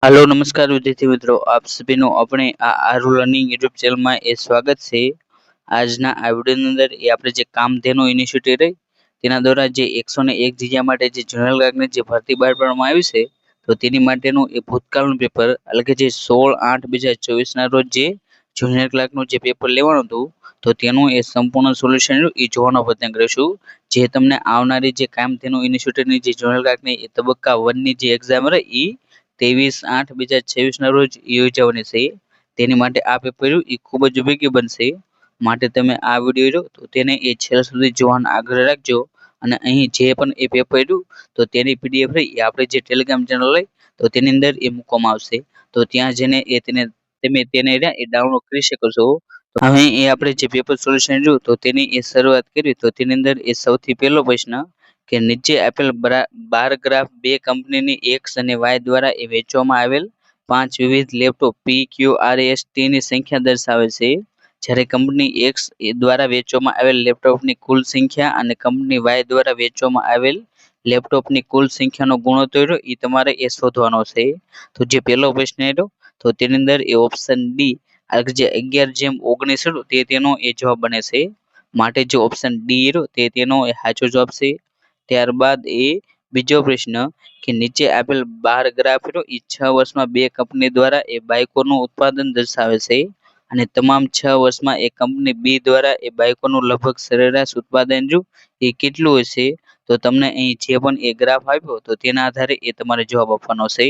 Hello नमस्कार विद्यार्थी मित्रों आप सभी નું આપણે આ આરુ લર્નિંગ યુટ્યુબ ચેનલમાં સ્વાગત છે। આજના આ વિડિયોની અંદર આપણે જે કામધેનુ યુનિવર્સિટી રહી તેના દ્વારા જે 101 જગ્યા માટે જે જનરલ ક્લાર્કની જે ભરતી બહાર પાડવામાં આવી છે તો તેની માટેનું એ ભૂતકાળનું પેપર એટલે કે જે 16/8/2024 ના રોજ જે જુનિયર ક્લાર્કનું જે પેપર લેવાનું હતું તો તેનું એ સંપૂર્ણ સોલ્યુશન એ જોવાનો પ્રયત્ન કરીશું। જે તમને આવનારી જે કામધેનુ યુનિવર્સિટીની જે જનરલ ક્લાર્કની તબક્કા 1 ની જે એક્ઝામ રહી 23/8/2026 ના રોજ યોજાવાની છે તેની માટે આ પેપર એ ખૂબ જ ઉપયોગી બનશે। માટે તમે આ વિડિયો તો તેને એ છેલ્લે સુધી જોવાનો આગ્રહ રાખજો અને અહીં જે પણ એ પેપર તો તેની પીડીએફ રહી એ આપણે જે ટેલિગ્રામ ચેનલ રહી તો તેની અંદર એ મૂકવામાં આવશે તો ત્યાં જઈને તમે તેને ડાઉનલોડ કરી શકો છો। હવે એ આપણે જે પેપર સોલ્યુશન રહ્યું તો તેની એ શરૂઆત કરી તો તેની અંદર એ સૌથી પહેલો પ્રશ્ન કે નીચે આપેલ બાર ગ્રાફ બે કંપનીની એક્સ અને વાય દ્વારા એ વેચવામાં આવેલ 5 વિવિધ લેપટોપ PQRST ની સંખ્યા દર્શાવે છે। જ્યારે કંપની એક્સ દ્વારા વેચવામાં આવેલ લેપટોપની કુલ સંખ્યા અને કંપની વાય દ્વારા વેચવામાં આવેલ લેપટોપની કુલ સંખ્યાનો ગુણોત્તર એ તમારે એ શોધવાનો છે। તો જે પહેલો પ્રશ્ન હતો તો તેની અંદર એ ઓપ્શન ડી જે 11/19 તે તેનો એ જવાબ બને છે। માટે જે ઓપ્શન ડી તે તેનો એ સાચો જવાબ છે। ત્યારબાદ એ બીજો પ્રશ્ન કે નીચે આપેલ બાર ગ્રાફ એ 6 વર્ષમાં બે કંપની દ્વારા એ બાઇકોનું ઉત્પાદન દર્શાવે છે અને તમામ 6 વર્ષમાં એ કંપની બી દ્વારા એ બાઇકોનું લગભગ સરેરાશ ઉત્પાદન એ કેટલું હશે તો તમને અહીં જે પણ એ ગ્રાફ આપ્યો તો તેના આધારે એ તમારે જવાબ આપવાનો છે।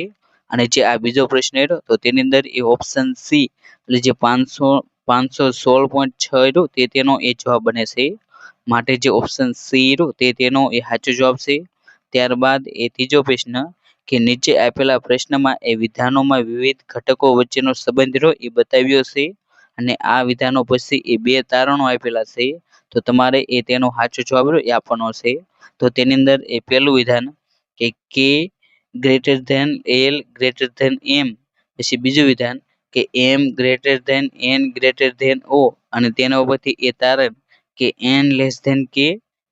અને જે આ બીજો પ્રશ્ન હતો તો તેની અંદર એ ઓપ્શન સી એટલે જે 516.6 તે તેનો એ જવાબ બને છે। માટે જે ઓપ્શન સી તે તેનો એ સાચો જવાબ છે। ત્યારબાદ એ ત્રીજો પ્રશ્ન કે નીચે આપેલા પ્રશ્નમાં એ વિધાનોમાં વિવિધ ઘટકો વચ્ચેનો સંબંધ એ બતાવ્યો છે અને આ વિધાનો પછી એ બે તારણો આપેલા છે તો તમારે એ તેનો સાચો જવાબ એ આપવાનો છે। તો તેની અંદર એ પહેલું વિધાન કે K greater than L greater than M, પછી બીજું વિધાન કે M greater than N greater than O અને તેના ઉપરથી એ તારણ કે એન લેસ ધેન કે,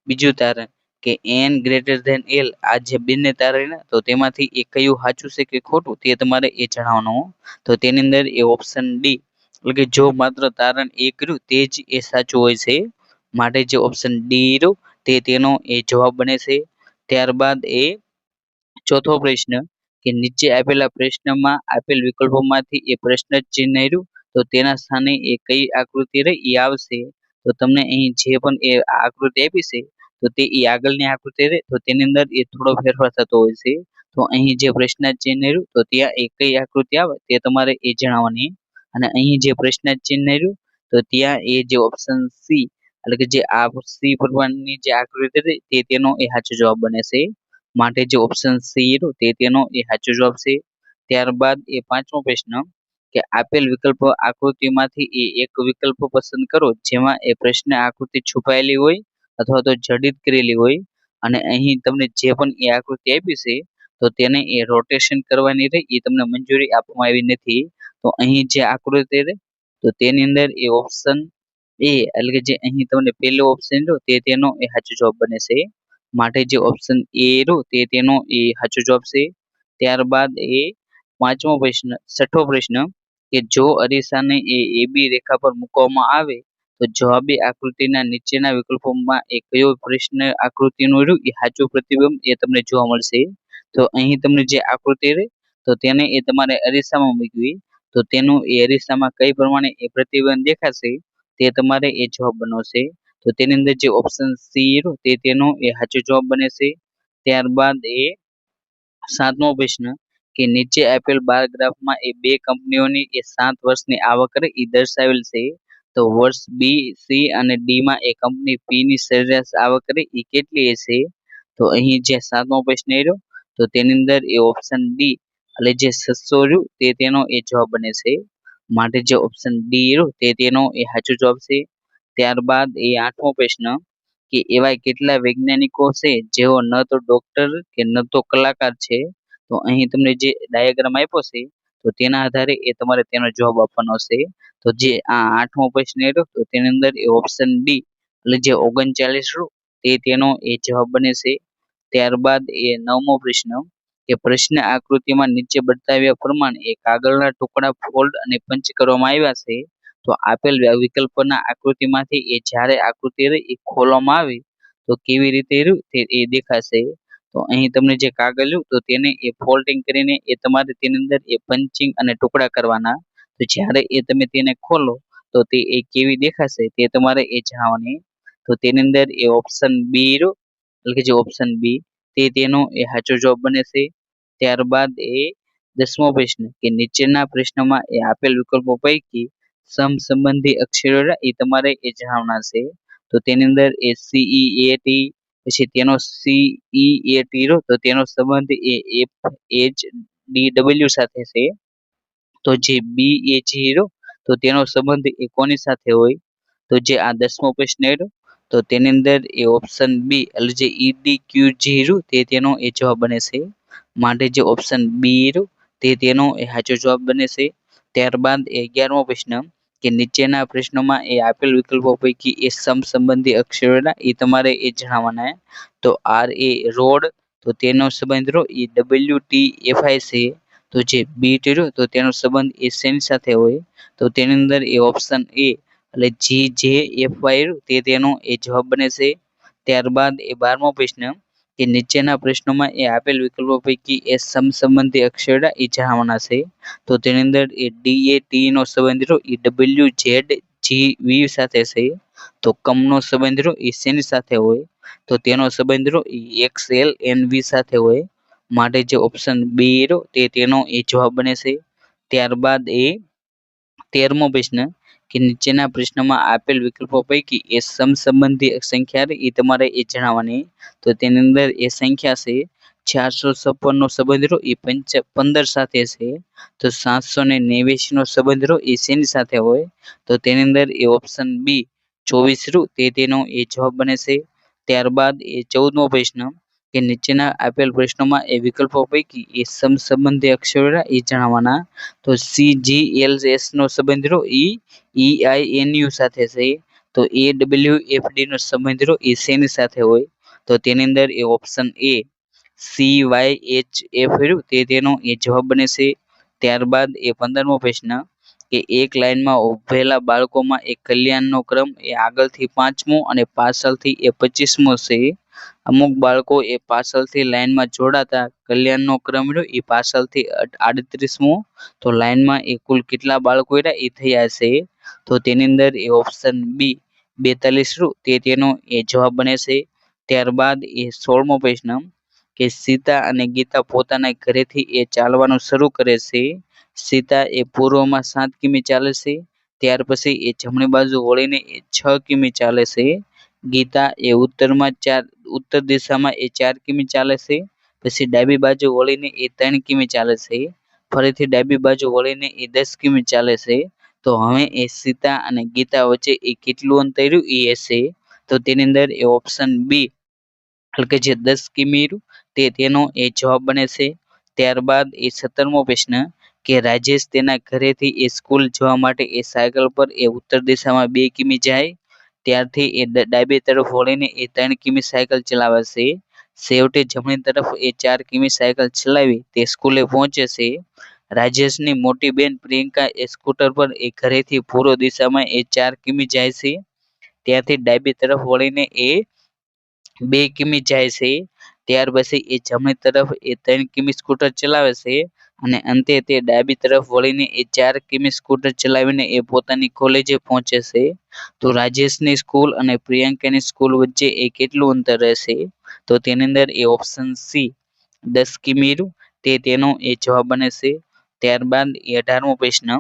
બીજું તારણ કે એન ગ્રેટર ધેન એલ। આ જે બંને તારણ તો તેમાંથી એ કયું સાચું છે કે ખોટું તે તમારે એ જણાવવાનું। તો તેની અંદર એ ઓપ્શન ડી એટલે કે જો માત્ર તારણ એક રહ્યું તે જ એ સાચું હોય છે। માટે જે ઓપ્શન ડી રહ્યું તે તેનો એ જવાબ બને છે। ત્યારબાદ એ ચોથો પ્રશ્ન કે નીચે આપેલા પ્રશ્નમાં આપેલ વિકલ્પોમાંથી એ પ્રશ્ન ચિહ્ન રહ્યું તો તેના સ્થાને એ કઈ આકૃતિ રહી એ આવશે તો તમને અહીં જે પણ એ આકૃતિ આપી છે તો તે એ આગળની આકૃતિ રહે તો તેની અંદર એ થોડો ફેરફાર થતો હોય છે। તો અહીં જે પ્રશ્ન ચિહ્ન રહ્યું તો ત્યાં એ કઈ આકૃતિ આવે તે તમારે એ જણાવવાની અને અહીં જે પ્રશ્ન ચિહ્ન રહ્યું તો ત્યાં એ જે ઓપ્શન સી એટલે કે જે આ સી પ્રમાણની જે આકૃતિ રહી તે તેનો એ સાચો જવાબ બને છે। માટે જે ઓપ્શન સી તે તેનો એ સાચો જવાબ છે। ત્યારબાદ એ પાંચમો પ્રશ્ન કે આપેલ વિકલ્પ આકૃતિમાંથી એ એક વિકલ્પ પસંદ કરો જેમાં એ પ્રશ્ન આકૃતિ છુપાયેલી હોય અથવા તો જડિત કરેલી હોય અને અહીં તમને જે પણ એ આકૃતિ આપી છે તો તેને એ રોટેશન કરવાની રહી એ તમને મંજૂરી આપવામાં આવી નથી। તો અહીં જે આકૃતિ રહે તો તેની અંદર એ ઓપ્શન એ એટલે કે જે અહીં તમને પહેલો ઓપ્શન તે તેનો એ સાચો જવાબ બને છે। માટે જે ઓપ્શન એ તે તેનો એ સાચો જવાબ છે। ત્યારબાદ એ પાંચમો પ્રશ્ન છઠ્ઠો પ્રશ્ન કે જો અરીસાને એ બી રેખા પર મૂકવામાં આવે તો જવાબી આકૃતિના નીચેના વિકલ્પોમાં એ કયો પ્રશ્ન આકૃતિનું રહ્યું એ સાચું પ્રતિબિંબ એ તમને જોવા મળશે। તો અહીં તમને જે આકૃતિ રહી તો તેને એ તમારે અરીસામાં મૂકવી તો તેનું એ અરીસામાં કઈ પ્રમાણે એ પ્રતિબિંબ દેખાશે તે તમારે એ જવાબ બનાવશે। તો તેની અંદર જે ઓપ્શન સી તે તેનો એ સાચો જવાબ બને છે। ત્યારબાદ એ સાતમો પ્રશ્ન કે નીચે આપેલ બાર ગ્રાફમાં એ બે કંપનીઓની એ 7 વર્ષની આવક એ દર્શાવેલ છે તો વર્ષ બી સી અને ડી માં એ કંપની પી ની સરેરાશ આવક એ કેટલી હશે તો અહીં જે સાતમો પ્રશ્ન રહ્યો તો તેની અંદર એ ઓપ્શન ડી એટલે જે 600 રહ્યું તે તેનો એ જવાબ બને છે। માટે જે ઓપ્શન ડી રહ્યું તે તેનો એ સાચો જવાબ છે। ત્યારબાદ એ આઠમો પ્રશ્ન કે એવા કેટલા વૈજ્ઞાનિકો છે જેઓ ન તો ડોક્ટર કે ન તો કલાકાર છે તો અહીં તમને જે ડાયાગ્રામ આપ્યો છે તો તેના આધારે એ તમારે તેનો જવાબ આપવાનો છે। તો જે આ આઠમો પ્રશ્ન રહ્યો તો તેની અંદર એ ઓપ્શન ડી એટલે જે 39 તે તેનો એ જવાબ બને છે। ત્યારબાદ એ નવમો પ્રશ્ન કે પ્રશ્ન આકૃતિમાં નીચે બતાવ્યા પ્રમાણે એ કાગળના ટુકડા ફોલ્ડ અને પંચ કરવામાં આવ્યા છે. તો આપેલ વિકલ્પોના આકૃતિમાંથી એ જ્યારે આકૃતિ એ ખોલવામાં આવે તો કેવી રીતે એ દેખાશે. તો અહીં તમને જે કાગળ તો તેને એ ફોલ્ડિંગ કરીને એ તમારે તેની અંદર એ પંચિંગ અને ટુકડા કરવાના. તો જ્યારે એ તમે તેને ખોલો તો તે એ કેવી દેખાશે તે તમારે એ જણાવવાની. તો તેની અંદર એ ઓપ્શન બી એટલે કે જે ઓપ્શન બી તે તેનો એ સાચો જવાબ બને છે. ત્યારબાદ એ 10મો પ્રશ્ન કે નીચેના પ્રશ્નમાં એ આપેલ વિકલ્પો પૈકી સમસંબંધી અક્ષરો એ તમારે એ જણાવવાના છે. તો તેની અંદર એ CEAT પછી તેનો CEAT તો તેનો સંબંધ એ FHDW સાથે છે. તો જે BAG તો તેનો સંબંધ એ કોની સાથે હોય. તો જે આ 10મો પ્રશ્ન તો તેની અંદર એ ઓપ્શન બી એટલે જે EDQG તે તેનો એ જવાબ બને છે. માટે જે ઓપ્શન બી તે તેનો એ સાચો જવાબ બને છે. ત્યારબાદ 11મો પ્રશ્ન કે નીચેના પ્રશ્નોમાં એ આપેલ વિકલ્પો પૈકી એ સમસંબંધી અક્ષરોના એ તમારે એ જણાવવાના. તો રોડ તો તેનો સંબંધ એ WTFI છે. તો જે બીટ તો તેનો સંબંધ એ શેની સાથે હોય. તો તેની અંદર એ ઓપ્શન એ એટલે GJFY તે તેનો એ જવાબ બને છે. ત્યારબાદ 12મો પ્રશ્ન કે નીચેના પ્રશ્નોમાં એ આપેલ વિકલ્પો પૈકી એ સમસંબંધી અક્ષરો એ જણાવવાના છે. તો તેની અંદર એ DAT નો સંબંધ એ WZGV સાથે છે. તો કમનો સંબંધ એ શેની સાથે હોય. તો તેનો સંબંધ એ XLNV સાથે હોય. માટે જે ઓપ્શન બી તે તેનો એ જવાબ બને છે. ત્યારબાદ 13મો પ્રશ્ન કે નીચેના પ્રશ્નમાં આપેલ વિકલ્પો પૈકી એ સમસંબંધી સંખ્યા એ તમારે એ જણાવવાની. તો તેની અંદર એ સંખ્યા છે 456 નો સંબંધ એ 15 સાથે છે. તો 789 નો સંબંધ એ શેની સાથે હોય. તો તેની અંદર એ ઓપ્શન બી 24 તે તેનો એ જવાબ બને છે. ત્યારબાદ 14મો પ્રશ્ન કે નીચેના આપેલ પ્રશ્નોમાં એ વિકલ્પો પૈકી એ સમસંબંધી અક્ષરો એ જણાવવાના. તો CGLS નો સંબંધ EINU સાથે છે. તો AWFD નો સંબંધ એ શેની સાથે હોય. તો તેની અંદર એ ઓપ્શન એ CYHF તે તેનો એ જવાબ બને છે. ત્યારબાદ 15મો પ્રશ્ન કે એક લાઈનમાં ઉભેલા બાળકોમાં એ કલ્યાણનો ક્રમ એ આગળથી 5મો અને પાછળથી એ 25મો છે. અમુક બાળકો એ પાછળથી લાઈનમાં જોડાતા કલ્યાણનો ક્રમ એ પાછળથી 38મો. તો લાઈનમાં એ કુલ કેટલા બાળકો એ થયા છે. તો તેની અંદર એ ઓપ્શન બી 42 તે તેનો એ જવાબ બને છે. ત્યારબાદ 16મો પ્રશ્ન કે સીતા અને ગીતા પોતાના ઘરેથી એ ચાલવાનું શરૂ કરે છે. સીતા એ પૂર્વમાં 7 કિમી ચાલે છે. ત્યાર પછી એ જમણી બાજુ વળીને એ 6 કિમી ચાલે છે. ગીતા એ ઉત્તર દિશામાં એ 4 કિમી ચાલે છે. પછી ડાબી બાજુ વળીને એ 3 કિમી ચાલે છે. ફરીથી ડાબી બાજુ વળીને એ 10 કિમી ચાલે છે. તો હવે એ સીતા અને ગીતા વચ્ચે એ કેટલું અંતર એ હશે. તો તેની અંદર એ ઓપ્શન બી એટલે કે જે 10 કિમી તે તેનો એ જવાબ બને છે. ત્યારબાદ 17મો પ્રશ્ન કે રાજેશ તેના ઘરેથી એ સ્કૂલ જવા માટે એ સાયકલ પર એ ઉત્તર દિશામાં 2 કિમી જાય. ત્યારથી એ ડાબી તરફ વળીને એ 3 કિમી સાયકલ ચલાવે છે. છેવટે જમણી તરફ એ 4 કિમી સાયકલ ચલાવી તે સ્કૂલે પહોંચે છે. રાજેશની મોટી બેન પ્રિયંકા એ સ્કૂટર પર એ ઘરેથી પૂર્વ દિશામાં એ 4 કિમી જાય છે. ત્યાંથી ડાબી તરફ વળીને એ 2 કિમી જાય છે. ત્યાર પછી એ જમણી તરફ એ 3 કિમી સ્કૂટર ચલાવે છે અને અંતે તે ડાબી તરફ વળીને એ 4 કિમી સ્કૂટર ચલાવીને એ પોતાની કોલેજે પહોંચે છે. તો રાજેશની સ્કૂલ અને પ્રિયંકાની સ્કૂલ વચ્ચે એ કેટલું અંતર રહેશે. તો તેની અંદર એ ઓપ્શન સી 10 કિમી તે તેનો એ જવાબ બને છે. ત્યારબાદ 18મો પ્રશ્ન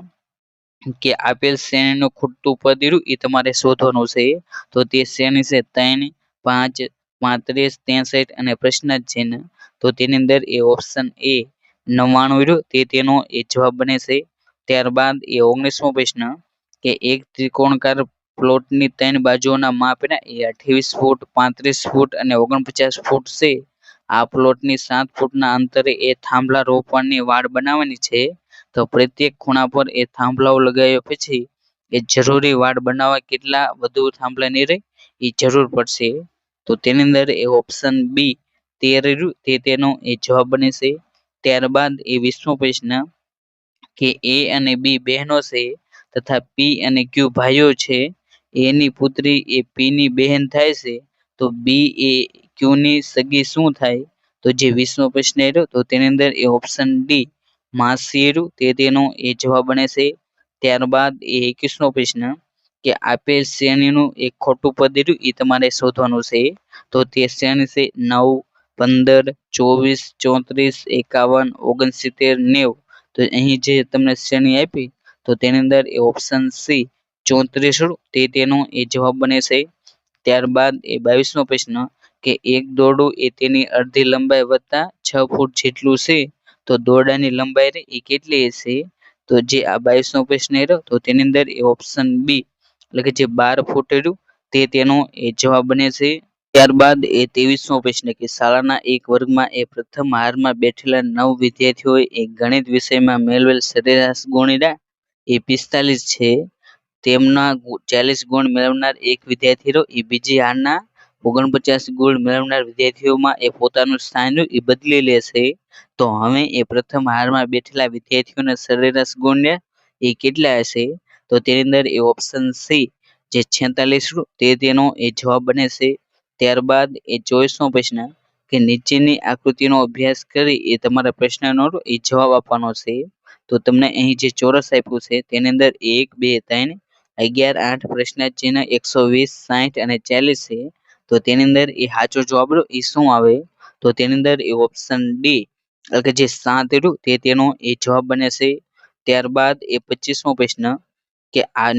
કે આપેલ શ્રેણીનું ખૂટતું પદ એ તમારે શોધવાનું છે. તો તે શ્રેણી છે 3, 5, 35, 63 અને પ્રશ્નાર્થ ચિહ્ન. તો તેની અંદર એ ઓપ્શન એ 99 તે તેનો એ જવાબ બને છે. ત્યારબાદ 19મો પ્રશ્ન કે એક ત્રિકોણાકાર પ્લોટની 3 બાજુઓના માપ એ 28 ફૂટ, 35 ફૂટ અને 49 ફૂટ છે. આ પ્લોટની 7 ફૂટના અંતરે એ થાંભલા રોપવાની વાડ બનાવવાની છે. તો પ્રત્યેક ખૂણા પર એ થાંભલાઓ લગાવ્યા પછી એ જરૂરી વાડ બનાવવા કેટલા વધુ થાંભલાની એ જરૂર પડશે. તો તેની અંદર એ ઓપ્શન બી 13 તે તેનો એ જવાબ બને છે. ત્યારબાદ એ 20મો પ્રશ્ન કે એ અને બી બહેનો છે તથા પી અને ક્યુ ભાઈઓ છે. એની પુત્રી એ પી ની બહેન થાય છે તો બી એ ક્યુ ની સગી શું થાય? તો જે 20મો પ્રશ્ન રહ્યો તો તેની અંદર એ ઓપ્શન ડી માસી રહ્યું તે તેનો એ જવાબ બને છે. ત્યારબાદ એ 21મો પ્રશ્ન કે આપેલ શ્રેણીનું એક ખોટું પદ રહ્યું એ તમારે શોધવાનું છે. તો તે શ્રેણી છે 9, 15, 24, 34, 51, 69, 90. તો અહીં જે તમને શ્રેણી આપી તો તેની અંદર એ ઓપ્શન સી 34 તે તેનો એ જવાબ બને છે. ત્યારબાદ એ 22મો પ્રશ્ન કે એક દોરડું એ તેની અડધી લંબાઈ વત્તા 6 ફૂટ જેટલું છે તો દોરડાની લંબાઈ એ કેટલી હશે? તો જે આ 22મો પ્રશ્ન રહ્યો તો તેની અંદર એ ઓપ્શન બી એટલે કે જે 12 ફૂટ રહ્યું તે તેનો એ જવાબ બને છે. ત્યારબાદ એ 23મો પ્રશ્ન કે શાળાના એક વર્ગમાં એ પ્રથમ હારમાં બેઠેલા 9 વિદ્યાર્થીઓએ એ ગણિત વિષયમાં મેળવેલ સરેરાશ ગુણ એ 45 છે. તેમના 40 ગુણ મેળવનાર એક વિદ્યાર્થી એ બીજી હારના 49 ગુણ મેળવનાર વિદ્યાર્થીઓમાં એ પોતાનું સ્થાન એ બદલી લેશે. તો હવે એ પ્રથમ હારમાં બેઠેલા વિદ્યાર્થીઓના સરેરાશ ગુણ એ કેટલા હશે? તો તેની અંદર એ ઓપ્શન સી જે 46 તે તેનો એ જવાબ બને છે. ત્યારબાદ એ 24મો પ્રશ્ન કે નીચેની આકૃતિનો અભ્યાસ કરી એ તમારા પ્રશ્નનો એ જવાબ આપવાનો છે. તો તમને અહીં જે ચોરસ આપ્યું છે તેની અંદર 1, 2, 3, 11, 8 પ્રશ્ન ચિહ્ન 120, 60 અને 40 છે. તો તેની અંદર એ સાચો જવાબ એ શું આવે? તો તેની અંદર એ ઓપ્શન ડી એટલે કે જે 7 રહ્યું તે તેનો એ જવાબ બને છે. ત્યારબાદ એ 25મો પ્રશ્ન કે આ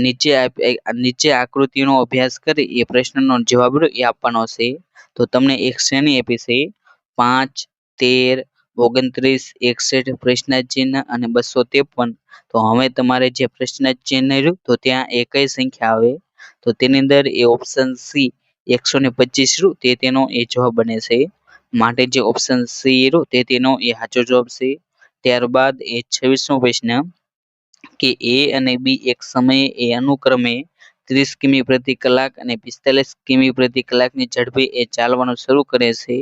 નીચે આકૃતિનો અભ્યાસ કરી એ પ્રશ્નનો જવાબ એ આપવાનો છે. તો તમને એક શ્રેણી આપી છે 5, 13, 29, 61 પ્રશ્ન ચિહ્ન અને 253. તો હવે તમારે જે પ્રશ્ન ચિહ્ન રહ્યું તો ત્યાં એ કઈ સંખ્યા આવે? તો તેની અંદર એ ઓપ્શન સી 125 રહ્યું તે તેનો એ જવાબ બને છે. માટે જે ઓપ્શન સી રહ્યું તે તેનો એ સાચો જવાબ છે. ત્યારબાદ એ 26મો પ્રશ્ન કે એ અને બી એક સમયે એ અનુક્રમે 30 કિમી પ્રતિ કલાક અને 45 કિમી પ્રતિ કલાકની ઝડપે એ ચાલવાનું શરૂ કરે છે.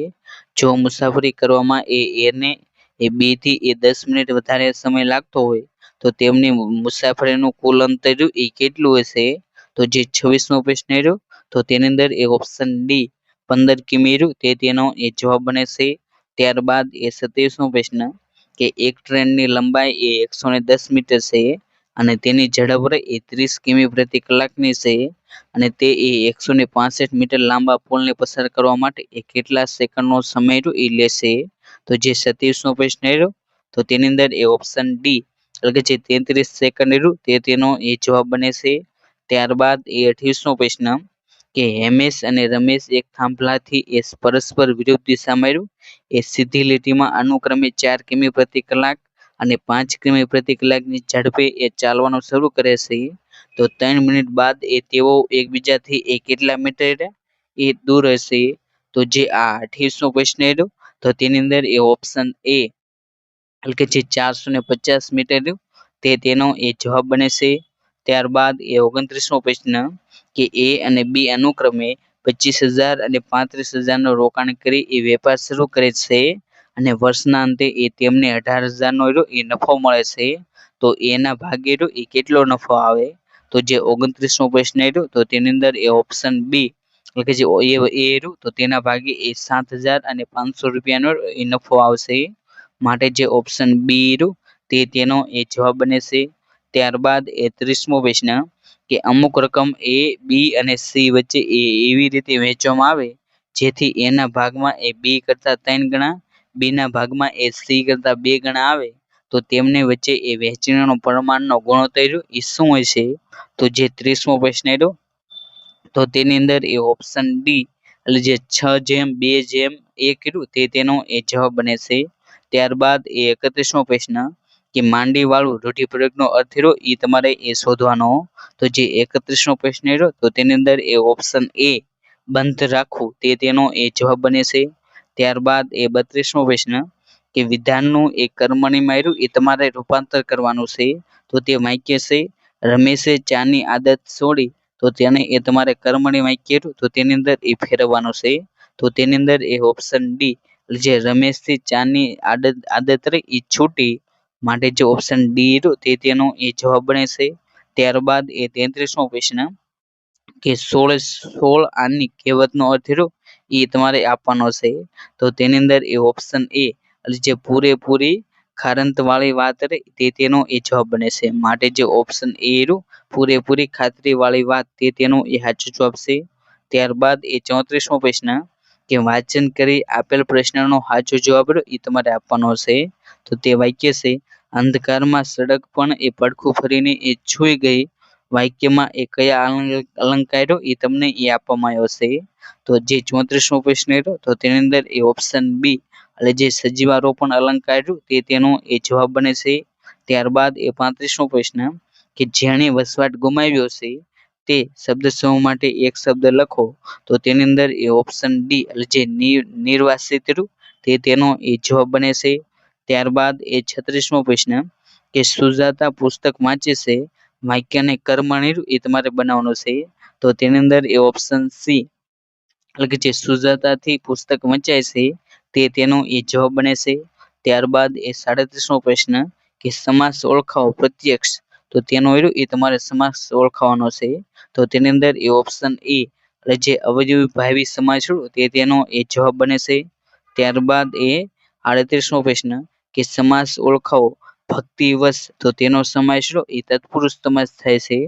જો મુસાફરી કરવામાં એને એ બી થી એ 10 મિનિટ વધારે સમય લાગતો હોય તો તેમની મુસાફરીનું કુલ અંતર એ કેટલું હશે? તો જે 26મો પ્રશ્ન રહ્યો તો તેની અંદર એ ઓપ્શન ડી 15 કિમી રહ્યું તે તેનો એ જવાબ બને છે. ત્યારબાદ એ 27મો પ્રશ્ન કે એક ટ્રેનની લંબાઈ એ 110 મીટર છે અને તેની ઝડપ એ 30 કિમી પ્રતિ કલાકની છે અને તે એ 165 મીટર લાંબા પુલને પસાર કરવા માટે એ કેટલા સેકન્ડનો સમય એ લેશે? તો જે 27મો પ્રશ્ન રહ્યો તો તેની અંદર એ ઓપ્શન ડી એટલે કે જે 33 સેકન્ડ રહ્યું તે તેનો એ જવાબ બને છે. ત્યારબાદ એ 28મો પ્રશ્ન કે હેમેશ અને રમેશ એક થાંભલાથી એ પરસ્પર વિરુદ્ધ દિશામાં રહ્યું એ સીધી લીટીમાં અનુક્રમે 4 કિમી પ્રતિ કલાક અને 5 કિમી પ્રતિ કલાકની ઝડપે એ ચાલવાનું શરૂ કરે છે. તો 3 મિનિટ બાદ એ તેઓ એકબીજાથી એ કેટલા મીટર એ દૂર હશે? તો જે આ 28મો પ્રશ્ન રહ્યો તો તેની અંદર એ ઓપ્શન એ એટલે કે જે 450 મીટર રહ્યું તે તેનો એ જવાબ બને છે. ત્યારબાદ એ 29મો પ્રશ્ન કે એ અને બી અનુક્રમે 25,000 અને 35,000 નું રોકાણ કરી એ વેપાર શરૂ કરે છે અને વર્ષના અંતે એ તેમને 18,000 નો એ નફો મળે છે. તો એના ભાગે એ કેટલો નફો આવે? તો જે 29મો પ્રશ્ન રહ્યો તો તેની અંદર એ ઓપ્શન બી એટલે કે જે એ રહ્યું તો તેના ભાગે એ 7,500 રૂપિયાનો એ નફો આવશે. માટે જે ઓપ્શન બી રહ્યું તે તેનો એ જવાબ બને છે. ત્યારબાદ એ 30મો પ્રશ્ન કે અમુક રકમ એ બી અને સી વચ્ચે એ એવી રીતે વહેંચવામાં આવે જેથી એના ભાગમાં એ બી કરતા 3 ગણા બી ના ભાગમાં એ સી કરતા 2 ગણા આવે તો તેમને વચ્ચે એ વહેંચણીનો પ્રમાણનો ગુણોત્તર એ શું હશે? તો જે 30મો પ્રશ્ન રહ્યો તો તેની અંદર એ ઓપ્શન ડી એટલે જે 6:2:1 રહ્યું તે તેનો એ જવાબ બને છે. ત્યારબાદ એ 31મો પ્રશ્ન કે માંડી વાળું રૂઢિપ્રયોગનો અર્થ રહ્યો એ તમારે એ શોધવાનો. તો જે 31મો પ્રશ્ન રહ્યો તો તેની અંદર એ ઓપ્શન એ બંધ રાખવું તે તેનો એ જવાબ બને છે. ત્યારબાદ એ 32મો પ્રશ્ન કે વિધાનનું એક કર્મણી માર્યું એ તમારે રૂપાંતર કરવાનું છે. તો તે વાક્ય છે રમેશે ચાની આદત છોડી તો તેને એ તમારે કર્મણી વાક્ય તો તેની અંદર એ ફેરવવાનું છે. તો તેની અંદર એ ઓપ્શન ડી જે રમેશથી ચાની આદત રહી એ છૂટી, માટે જે ઓપ્શન ડી રહ્યું તે તેનો એ જવાબ બને છે. ત્યારબાદ એ 33મો પ્રશ્ન કે 16 આની કહેવતનો અર્થ રહ્યો એ તમારે આપવાનો છે. તો તેની અંદર એ ઓપ્શન એ જે પૂરેપૂરી ખારંત વાળી વાત રહી તે તેનો એ જવાબ બને છે. માટે જે ઓપ્શન એ રહ્યું પૂરેપૂરી ખાતરી વાળી વાત તે તેનો એ સાચો જવાબ છે. ત્યારબાદ એ 34મો પ્રશ્ન કે વાંચન કરી આપેલ પ્રશ્નનો સાચો જવાબ રહ્યો એ તમારે આપવાનો છે. તો તે વાક્ય છે અંધકારમાં સડક પણ એ પડખું ફરીને એ છૂઈ ગઈ. વાક્યમાં એ કયા અલંકાર રહ્યો એ તમને એ આપવામાં આવ્યો છે. તો જે 34મો પ્રશ્ન રહ્યો તો તેની અંદર એ ઓપ્શન બી એટલે જે સજીવારોપણ અલંકાર રહ્યું તે તેનો એ જવાબ બને છે. ત્યારબાદ એ 35મો પ્રશ્ન કે જેણે વસવાટ ગુમાવ્યો છે તે શબ્દ સમૂહ માટે એક શબ્દ લખો. તો તેની અંદર એ ઓપ્શન ડી એટલે જે નિર્વાસિત રહ્યું તે તેનો એ જવાબ બને છે. ત્યારબાદ એ 36મો પ્રશ્ન કે સુજાતા પુસ્તક વાંચે છે વાક્યને કર્મણી રહ્યું એ તમારે બનાવવાનું છે. તો તેની અંદર એ ઓપ્શન સી એટલે કે જે સુજાતાથી પુસ્તક વંચાય છે તે તેનો એ જવાબ બને છે. ત્યારબાદ એ 37મો પ્રશ્ન કે સમાસ ઓળખાવો પ્રત્યક્ષ. તો તેનો એ તમારે સમાસ ઓળખાવાનો છે. તો તેની અંદર એ ઓપ્શન એ એટલે જે અવયવી ભાવી સમાસ તે તેનો એ જવાબ બને છે. ત્યારબાદ એ 38મો પ્રશ્ન કે સમાસ ઓળખાવો ભક્તિવશ. તો તેનો સમાસ એ તત્પુરુષ સમાસ થાય છે.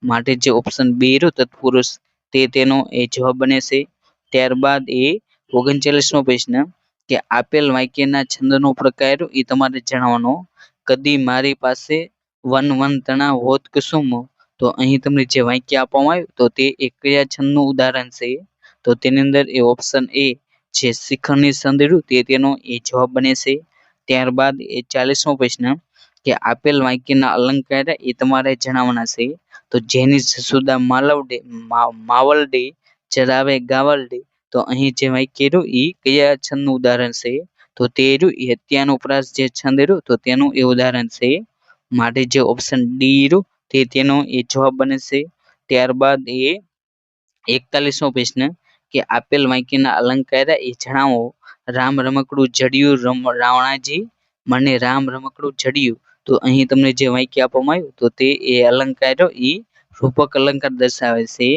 માટે જે ઓપ્શન બી રહ્યું તત્પુરુષ તે તેનો એ જવાબ બને છે. ત્યારબાદ એ 39મો પ્રશ્ન કે આપેલ વાક્યના છંદનો પ્રકાર એ તમારે જણાવવાનો. કદી મારી પાસે વન વન તણા હોત કુસુમ. તો અહીં તમને જે વાક્ય આપવામાં આવ્યું તો તે એક કયા છંદનું ઉદાહરણ છે. તો તેની અંદર એ ઓપ્શન એ જે શિખરની સંધિ રહ્યું તે તેનો એ જવાબ બને છે. ત્યારબાદ એ 40મો પ્રશ્ન કે આપેલ વાક્યના અલંકાર એ તમારે જણાવવાના છે. તો જેની જસુદા માવલડી ચરાવે ગાવલડી. તો અહીં જે વાક્ય રહ્યું એ કયા છંદનું ઉદાહરણ છે. તો તે રહ્યું એ હત્યાનુપ્રાસ જે છંદ રહ્યું તો તેનું એ ઉદાહરણ છે. માટે જે ઓપ્શન ડી રહ્યું તે તેનો એ જવાબ બને છે. ત્યારબાદ એ 41મો પ્રશ્ન કે આપેલ વાક્યના અલંકાર એ જણાવો. રામ રમકડું જડિયું રાવણાજી મને રામ રમકડું જડિયું. તો અહીં તમને જે વાક્ય આપવામાં આવ્યું તો તે એ અલંકાર એ રૂપક અલંકાર દર્શાવે છે.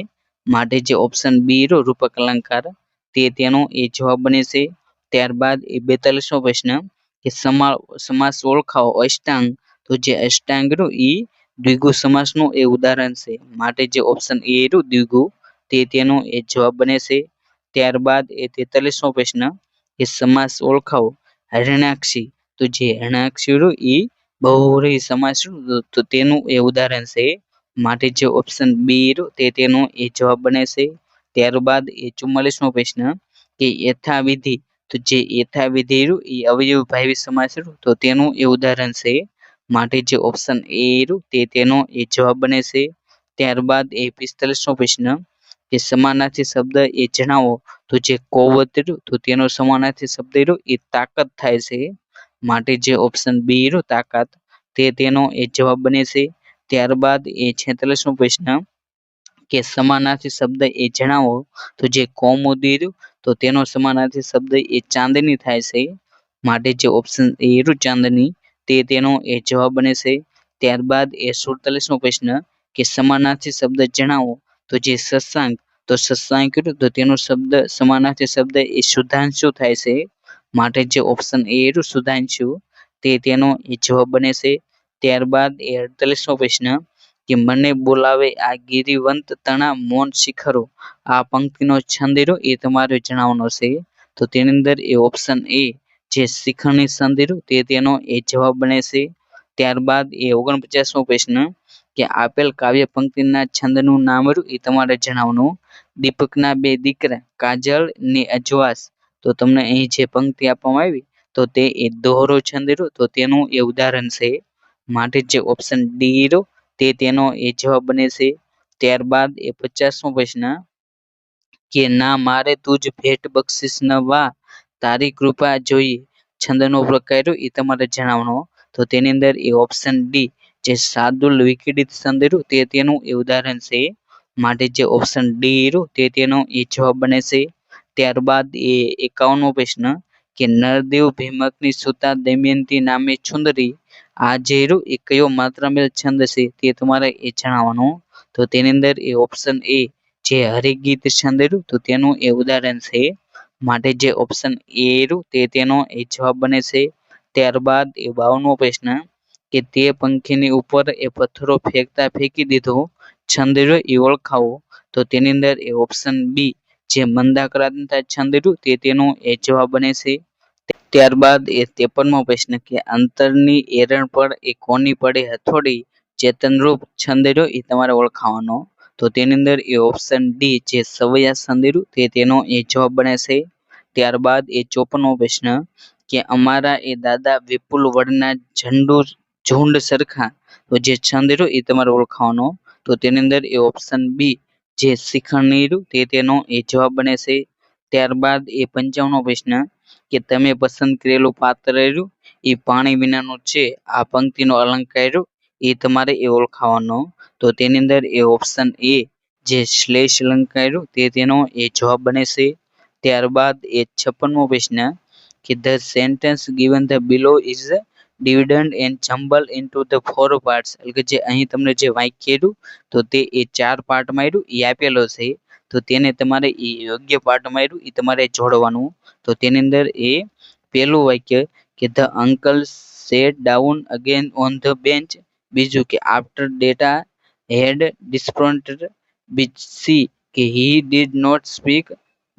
માટે જે ઓપ્શન બી રહ્યો રૂપક અલંકાર તે તેનો એ જવાબ બને છે. ત્યારબાદ એ 42મો પ્રશ્ન કે સમાસ ઓળખાવો અષ્ટાંગ. તો જે અષ્ટાંગ રહ્યું એ દ્વિગુ સમાસનું એ ઉદાહરણ છે. માટે જે ઓપ્શન એ રહ્યું દ્વિગુ તે તેનો એ જવાબ બને છે. ત્યારબાદ એ 43મો પ્રશ્ન કે સમાસ ઓળખાવો હરણાક્ષી. તો જે હરણાક્ષી રહ્યું એ બહુવ્રીહી સમાસ રહ્યું તો તેનું એ ઉદાહરણ છે. માટે જે ઓપ્શન બી રહ્યું તે તેનો એ જવાબ બને છે. ત્યારબાદ એ 44મો પ્રશ્ન કે યથાવિધિ. તો જે યથાવિધિ રહ્યું એ અવયવી ભાવી સમાસ રહ્યું તો તેનું એ ઉદાહરણ છે. માટે જે ઓપ્શન એ રહ્યું તે તેનો એ જવાબ બને છે. ત્યારબાદ એ 45મો પ્રશ્ન કે સમાનાર્થી શબ્દ એ જણાવો. તો જે કૌવત રહ્યું તો તેનો સમાનાર્થી શબ્દ રહ્યો એ તાકાત થાય છે. માટે જે ઓપ્શન બી રહ્યું તાકાત તે તેનો એ જવાબ બને છે. ત્યારબાદ એ 46મો પ્રશ્ન કે સમાનાર્થી શબ્દ એ જણાવો. તો જે કૌમુદી રહ્યું તો તેનો સમાનાર્થી શબ્દ એ ચાંદની થાય છે. માટે જે ઓપ્શન એ રહ્યું ચાંદની તે તેનો એ જવાબ બને છે. ત્યારબાદ એ 47મો પ્રશ્ન કે સમાનાર્થી શબ્દ જણાવો. તો જે શશાંક. તો શશાંક રહ્યું તો તેનો શબ્દ સમાનાર્થી શબ્દ એ સુધાંશુ થાય છે. માટે જે ઓપ્શન એ રહ્યું સુધાંશુ તે તેનો એ જવાબ બને છે. ત્યારબાદ એ 48મો પ્રશ્ન કે મને બોલાવે આ ગિરિવંત તણા મૌન શિખરો. આ પંક્તિનો છંદ રહ્યો એ તમારે જણાવવાનો છે. તો તેની અંદર એ ઓપ્શન એ જે શિખરની સંધિ રહ્યું તે તેનો એ જવાબ બને છે. ત્યારબાદ એ 49મો પ્રશ્ન કે આપેલ કાવ્ય પંક્તિના છંદનું નામ રહ્યું એ તમારે જણાવવાનું. દીપકના બે દીકરા કાજલ ને અજવાસ. તો તમને અહીં જે પંક્તિ આપવામાં આવી તો તે એ દોહરો છંદ રહ્યો તો તેનું એ ઉદાહરણ છે. માટે જે ઓપ્શન ડી રહ્યો તે તેનો એ જવાબ બને છે. ત્યારબાદ એ 50મો પ્રશ્ન કે ના મારે તુજ ભેટ બક્ષિસ ન વા તારી કૃપા જોઈએ. છંદનો પ્રકાર રહ્યો એ તમારે જણાવવાનો. તો તેની અંદર એ ઓપ્શન ડી જે શાર્દુલ વિકિડિત છંદ રહ્યું તે તેનું એ ઉદાહરણ છે. માટે જે ઓપ્શન ડી રહ્યું તે તેનો એ જવાબ બને છે. ત્યારબાદ એ 51મો પ્રશ્ન કે નરદેવ ભીમકની સુતા દમયંતી નામે સુંદરી આ જે એ કયો માત્રામેલ છંદ છે તે તમારે એ જણાવવાનું. તો તેની અંદર એ ઓપ્શન એ જે હરિગીત છંદ તો તેનું એ ઉદાહરણ છે. માટે જે ઓપ્શન એ તે તેનો એ જવાબ બને છે. ત્યારબાદ એ 52મો પ્રશ્ન કે તે પંખીની ઉપર એ પથ્થરો ફેંકતા ફેંકી દીધો છંદ એ ઓળખાવો. તો તેની અંદર એ ઓપ્શન બી જે મંદાક્રાંતા છંદ તે તેનો એ જવાબ બને છે. ત્યારબાદ એ 53મો પ્રશ્ન કે અંતરની એરણ પર એ કોની પડે હથોડી ચેતનરૂપ છંદ એ તમારે ઓળખાવાનો. તો તેની અંદર એ ઓપ્શન ડી જે સવૈયા છંદ તે તેનો એ જવાબ બને છે. ત્યારબાદ એ 54મો પ્રશ્ન કે અમારા એ દાદા વિપુલ વડના ઝુંડ સરખા તો જે છંદ એ તમારે ઓળખાવાનો. તો તેની અંદર એ ઓપ્શન બી જે શિખંડી તે તેનો એ જવાબ બને છે. ત્યારબાદ એ 55મો પ્રશ્ન કે તમે પસંદ કરેલું પાત્ર એ પાણી વિનાનું છે આ પંક્તિનો અલંકાર એ તમારે એ ઓળખાવાનો. તો તેની અંદર એ ઓપ્શન એ જે શ્લેષ અલંકાર તે તેનો એ જવાબ બને છે. ત્યારબાદ એ 56મો પ્રશ્ન કે the sentence given the below is divided and jumbled into the four parts એટલે કે જે અહીં તમને જે વાક્ય તો તે એ 4 પાર્ટમાં એ આપેલો છે. તો તેને તમારે એ યોગ્ય પાર્ટમાં એ તમારે જોડવાનું. તો તેની અંદર એ પહેલું વાક્ય કે the uncle sat down again on the bench. બીજું કે after data had dismounted. C કે he did not speak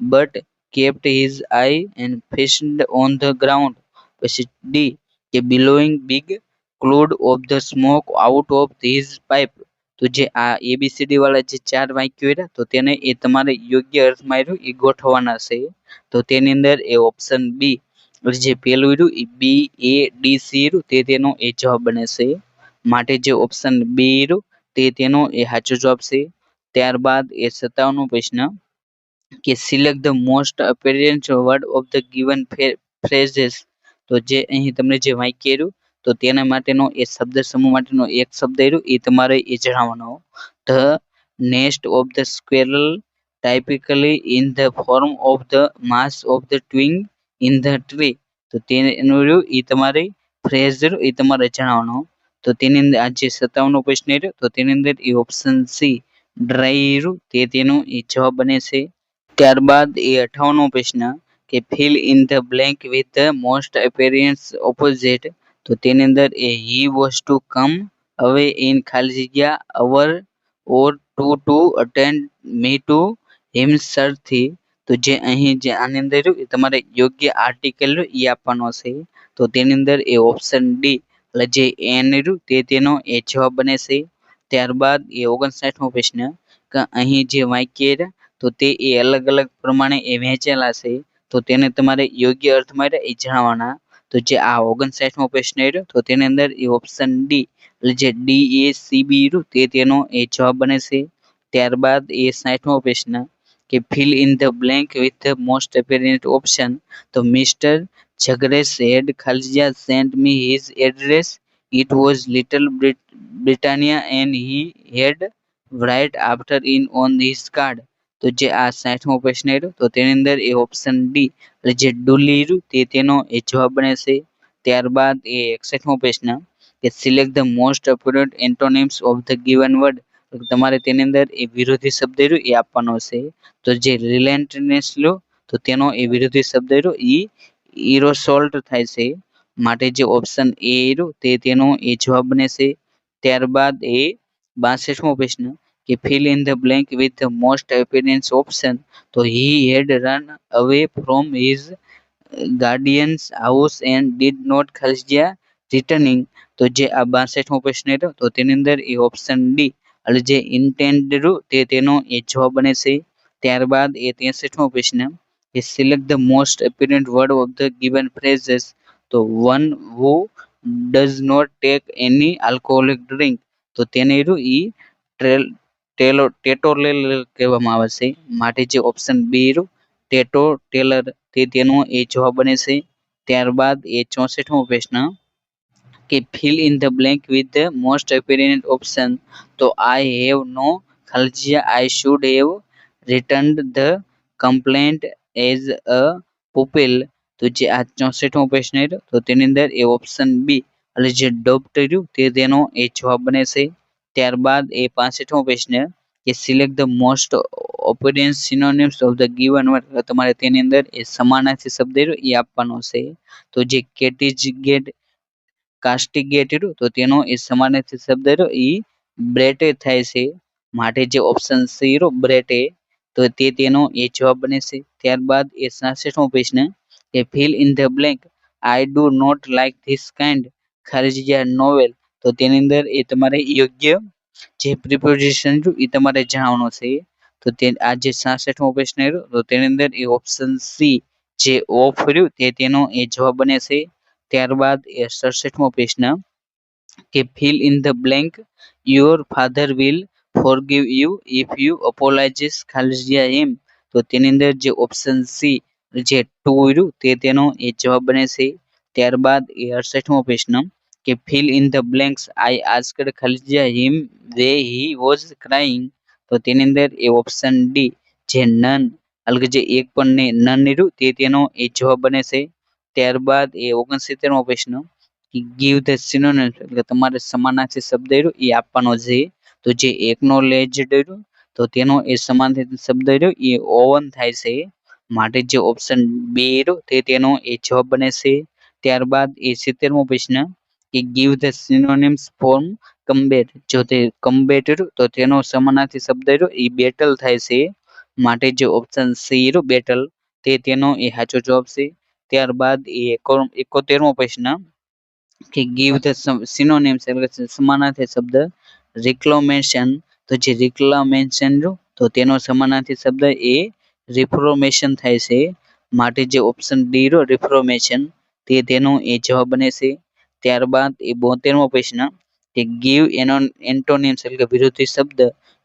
but kept his eye and fastened on the ground. પછી ડી કે billowing big cloud of the smoke out of his pipe. તો જે આ ABCD વાળા જે 4 વાક્યો હતા તો તેને એ તમારે યોગ્ય અર્થમાં એ ગોઠવવાના છે. તો તેની અંદર એ ઓપ્શન બી જે પેલું એ બી એ ડી સી તે તેનો એ જવાબ બને છે. માટે જે ઓપ્શન બી તે તેનો એ સાચો જવાબ છે. ત્યારબાદ એ 57મો પ્રશ્ન કે select the most apparent word of the given phrases. તો જે અહીં તમને જે વાક્ય તો તેના માટેનો એ શબ્દ સમૂહ માટેનો એક શબ્દ એ તમારે એ જણાવવાનો. The nest of the squirrel typically in the form of the mass of the twig in the tree. તો તેનું એ તમારે ફ્રેઝ એ તમારે જણાવવાનો. તો તેની અંદર આ જે 57મો પ્રશ્ન તો તેની અંદર એ ઓપ્શન સી ડ્રાય તે તેનો એ જવાબ બને છે. ત્યારબાદ એ 58મો પ્રશ્ન કે fill in the blank with the most apparent opposite. તો તેની અંદર એ he was to come away in ખાલી જગ્યા our or to attend me to himself થી. તો જે અહીં જે આની અંદર એ તમારે યોગ્ય આર્ટિકલ એ આપવાનો છે. તો તેની અંદર એ ઓપ્શન ડી એટલે જે એન તે તેનો એ જવાબ બને છે. ત્યારબાદ એ 59મો પ્રશ્ન કે અહીં જે વાક્ય તો તે એ અલગ અલગ પ્રમાણે એ વહેંચેલા છે. તો તેને તમારે યોગ્ય અર્થમાં એ જણાવવાના. તો જે આ 59મો પ્રશ્ન તો તેની અંદર એ ઓપ્શન ડી એટલે જે ડી એ સી બી તે તેનો એ જવાબ બને છે. ત્યારબાદ એ 60મો પ્રશ્ન કે fill in the blank with the most apparent option. તો મિસ્ટર જગરેશ had ખાલી જગ્યા sent me his address. It was Little Britannia and he had write after in on his card. તો જે આ 60મો પ્રશ્ન તો તેની અંદર એ ઓપ્શન ડી એટલે જે ડુલી તે તેનો એ જવાબ બને છે. ત્યારબાદ એ 61મો પ્રશ્ન કે select the most appropriate antonyms of the given word. તમારે તેની અંદર એ વિરોધી શબ્દ એ આપવાનો છે. તો જે રિલેન્ટનેસ લો તો તેનો એ વિરોધી શબ્દ ઇરોસોલ્ટ થાય છે. માટે જે ઓપ્શન એ તે તેનો એ જવાબ બને છે. ત્યારબાદ એ 62મો પ્રશ્ન કે fill in the blank with the most apparent option. તો he had run away from his guardian's house and did not ખાલી જગ્યા returning. તો જે આ 62મો પ્રશ્ન તો તેની અંદર એ ઓપ્શન ડી એટલે જે ઇન્ટેન્ડ તે તેનો એ જવાબ બને છે. ત્યારબાદ એ 63મો પ્રશ્ન કે select the most apparent word of the given phrases. તો one who does not take any alcoholic drink. તો તેને ઈ ટેટોલેલ કહેવામાં આવે છે. માટે જે ઓપ્શન બી ટેટો ટેલર તે તેનો એ જવાબ બને છે. ત્યારબાદ એ 64મો પ્રશ્ન કે fill in the blank with the most apparent option. તો I have no ખાલી જગ્યા I should have returned the complaint as a pupil. તો જે આ 64મો પ્રશ્ન રહ્યો તો તેની અંદર એ ઓપ્શન બી એટલે જે ડબ્ટ રહ્યું તે તેનો એ જવાબ બને છે. ત્યારબાદ એ 65મો પ્રશ્ન કે સિલેક્ટ ધ મોસ્ટ ઓપોડિયન્સ synonyms of the given word. તમારે તેની અંદર એ સમાનાર્થી શબ્દ રહ્યો એ આપવાનો છે. તો જે કેટિગેટ કાસ્ટિગેટ રહ્યું તો તેનો એ સમાનાર્થી શબ્દ રહ્યો એ બ્રેટે થાય છે. માટે જે ઓપ્શન સી રહ્યો બ્રેટે તો તે તેનો એ જવાબ બને છે. ત્યારબાદ એ 66મો પ્રશ્ન કે fill in the blank I do not like this kind ખાલી જગ્યા નોવેલ. તો તેની અંદર એ તમારે યોગ્ય જે પ્રિપોઝિશન એ તમારે જણાવવાનું છે. તો તે આ જે 66મો પ્રશ્ન રહ્યો તો તેની અંદર એ ઓપ્શન સી જે ઓફ રહ્યું તે તેનો એ જવાબ બને છે. ત્યારબાદ એ 67મો પ્રશ્ન કે fill in the blank your father will forgive you if you apologize ખાલી જગ્યા હિમ. તો તેની અંદર જે ઓપ્શન સી જે ટુ રહ્યું તે તેનો એ જવાબ બને છે. ત્યારબાદ એ 68મો પ્રશ્ન કે fill in the blanks I asked ખાલી જગ્યા him why he was crying. તો તેની અંદર એ ઓપ્શન ડી જે નન એટલે કે જે એક પણ નન રહ્યું તે તેનો એ જવાબ બને છે. ત્યારબાદ એ 69મો પ્રશ્ન ગીવ ધ સિનોનિમ્સ એટલે તમારે સમાનાર્થી શબ્દ રહ્યો એ આપવાનો છે. તો જે એકનોલેજ્ડ રહ્યું તો તેનો એ સમાનાર્થી શબ્દ રહ્યો એ ઓવન થાય છે. માટે જે ઓપ્શન બે રહ્યો તે તેનો એ જવાબ બને છે. ત્યારબાદ એ 70મો પ્રશ્ન કે ગીવ ધ સિનોનિમ્સ ફોર કમ્બેટ. જો તે કમ્બેટ રહ્યું તો તેનો સમાનાર્થી શબ્દ રહ્યો એ બેટલ થાય છે. માટે જે ઓપ્શન સી રહ્યો બેટલ તે તેનો એ સાચો જવાબ છે. ત્યારબાદ એ 71મો પ્રશ્ન કે ગીવ ધ સિનોનિમ્સ એટલે સમાનાર્થી શબ્દ રિક્લેમેશન. તો જે રિક્લેમેશન તો તેનો સમાનાર્થી શબ્દ એ રિફોર્મેશન થાય છે. માટે જે ઓપ્શન ડી રહ્યો રિફોર્મેશન તે તેનો એ જવાબ બને છે. ત્યારબાદ એ 72મો પ્રશ્ન કે ગીવ એન્ટોનિમ્સ એટલે વિરોધી શબ્દ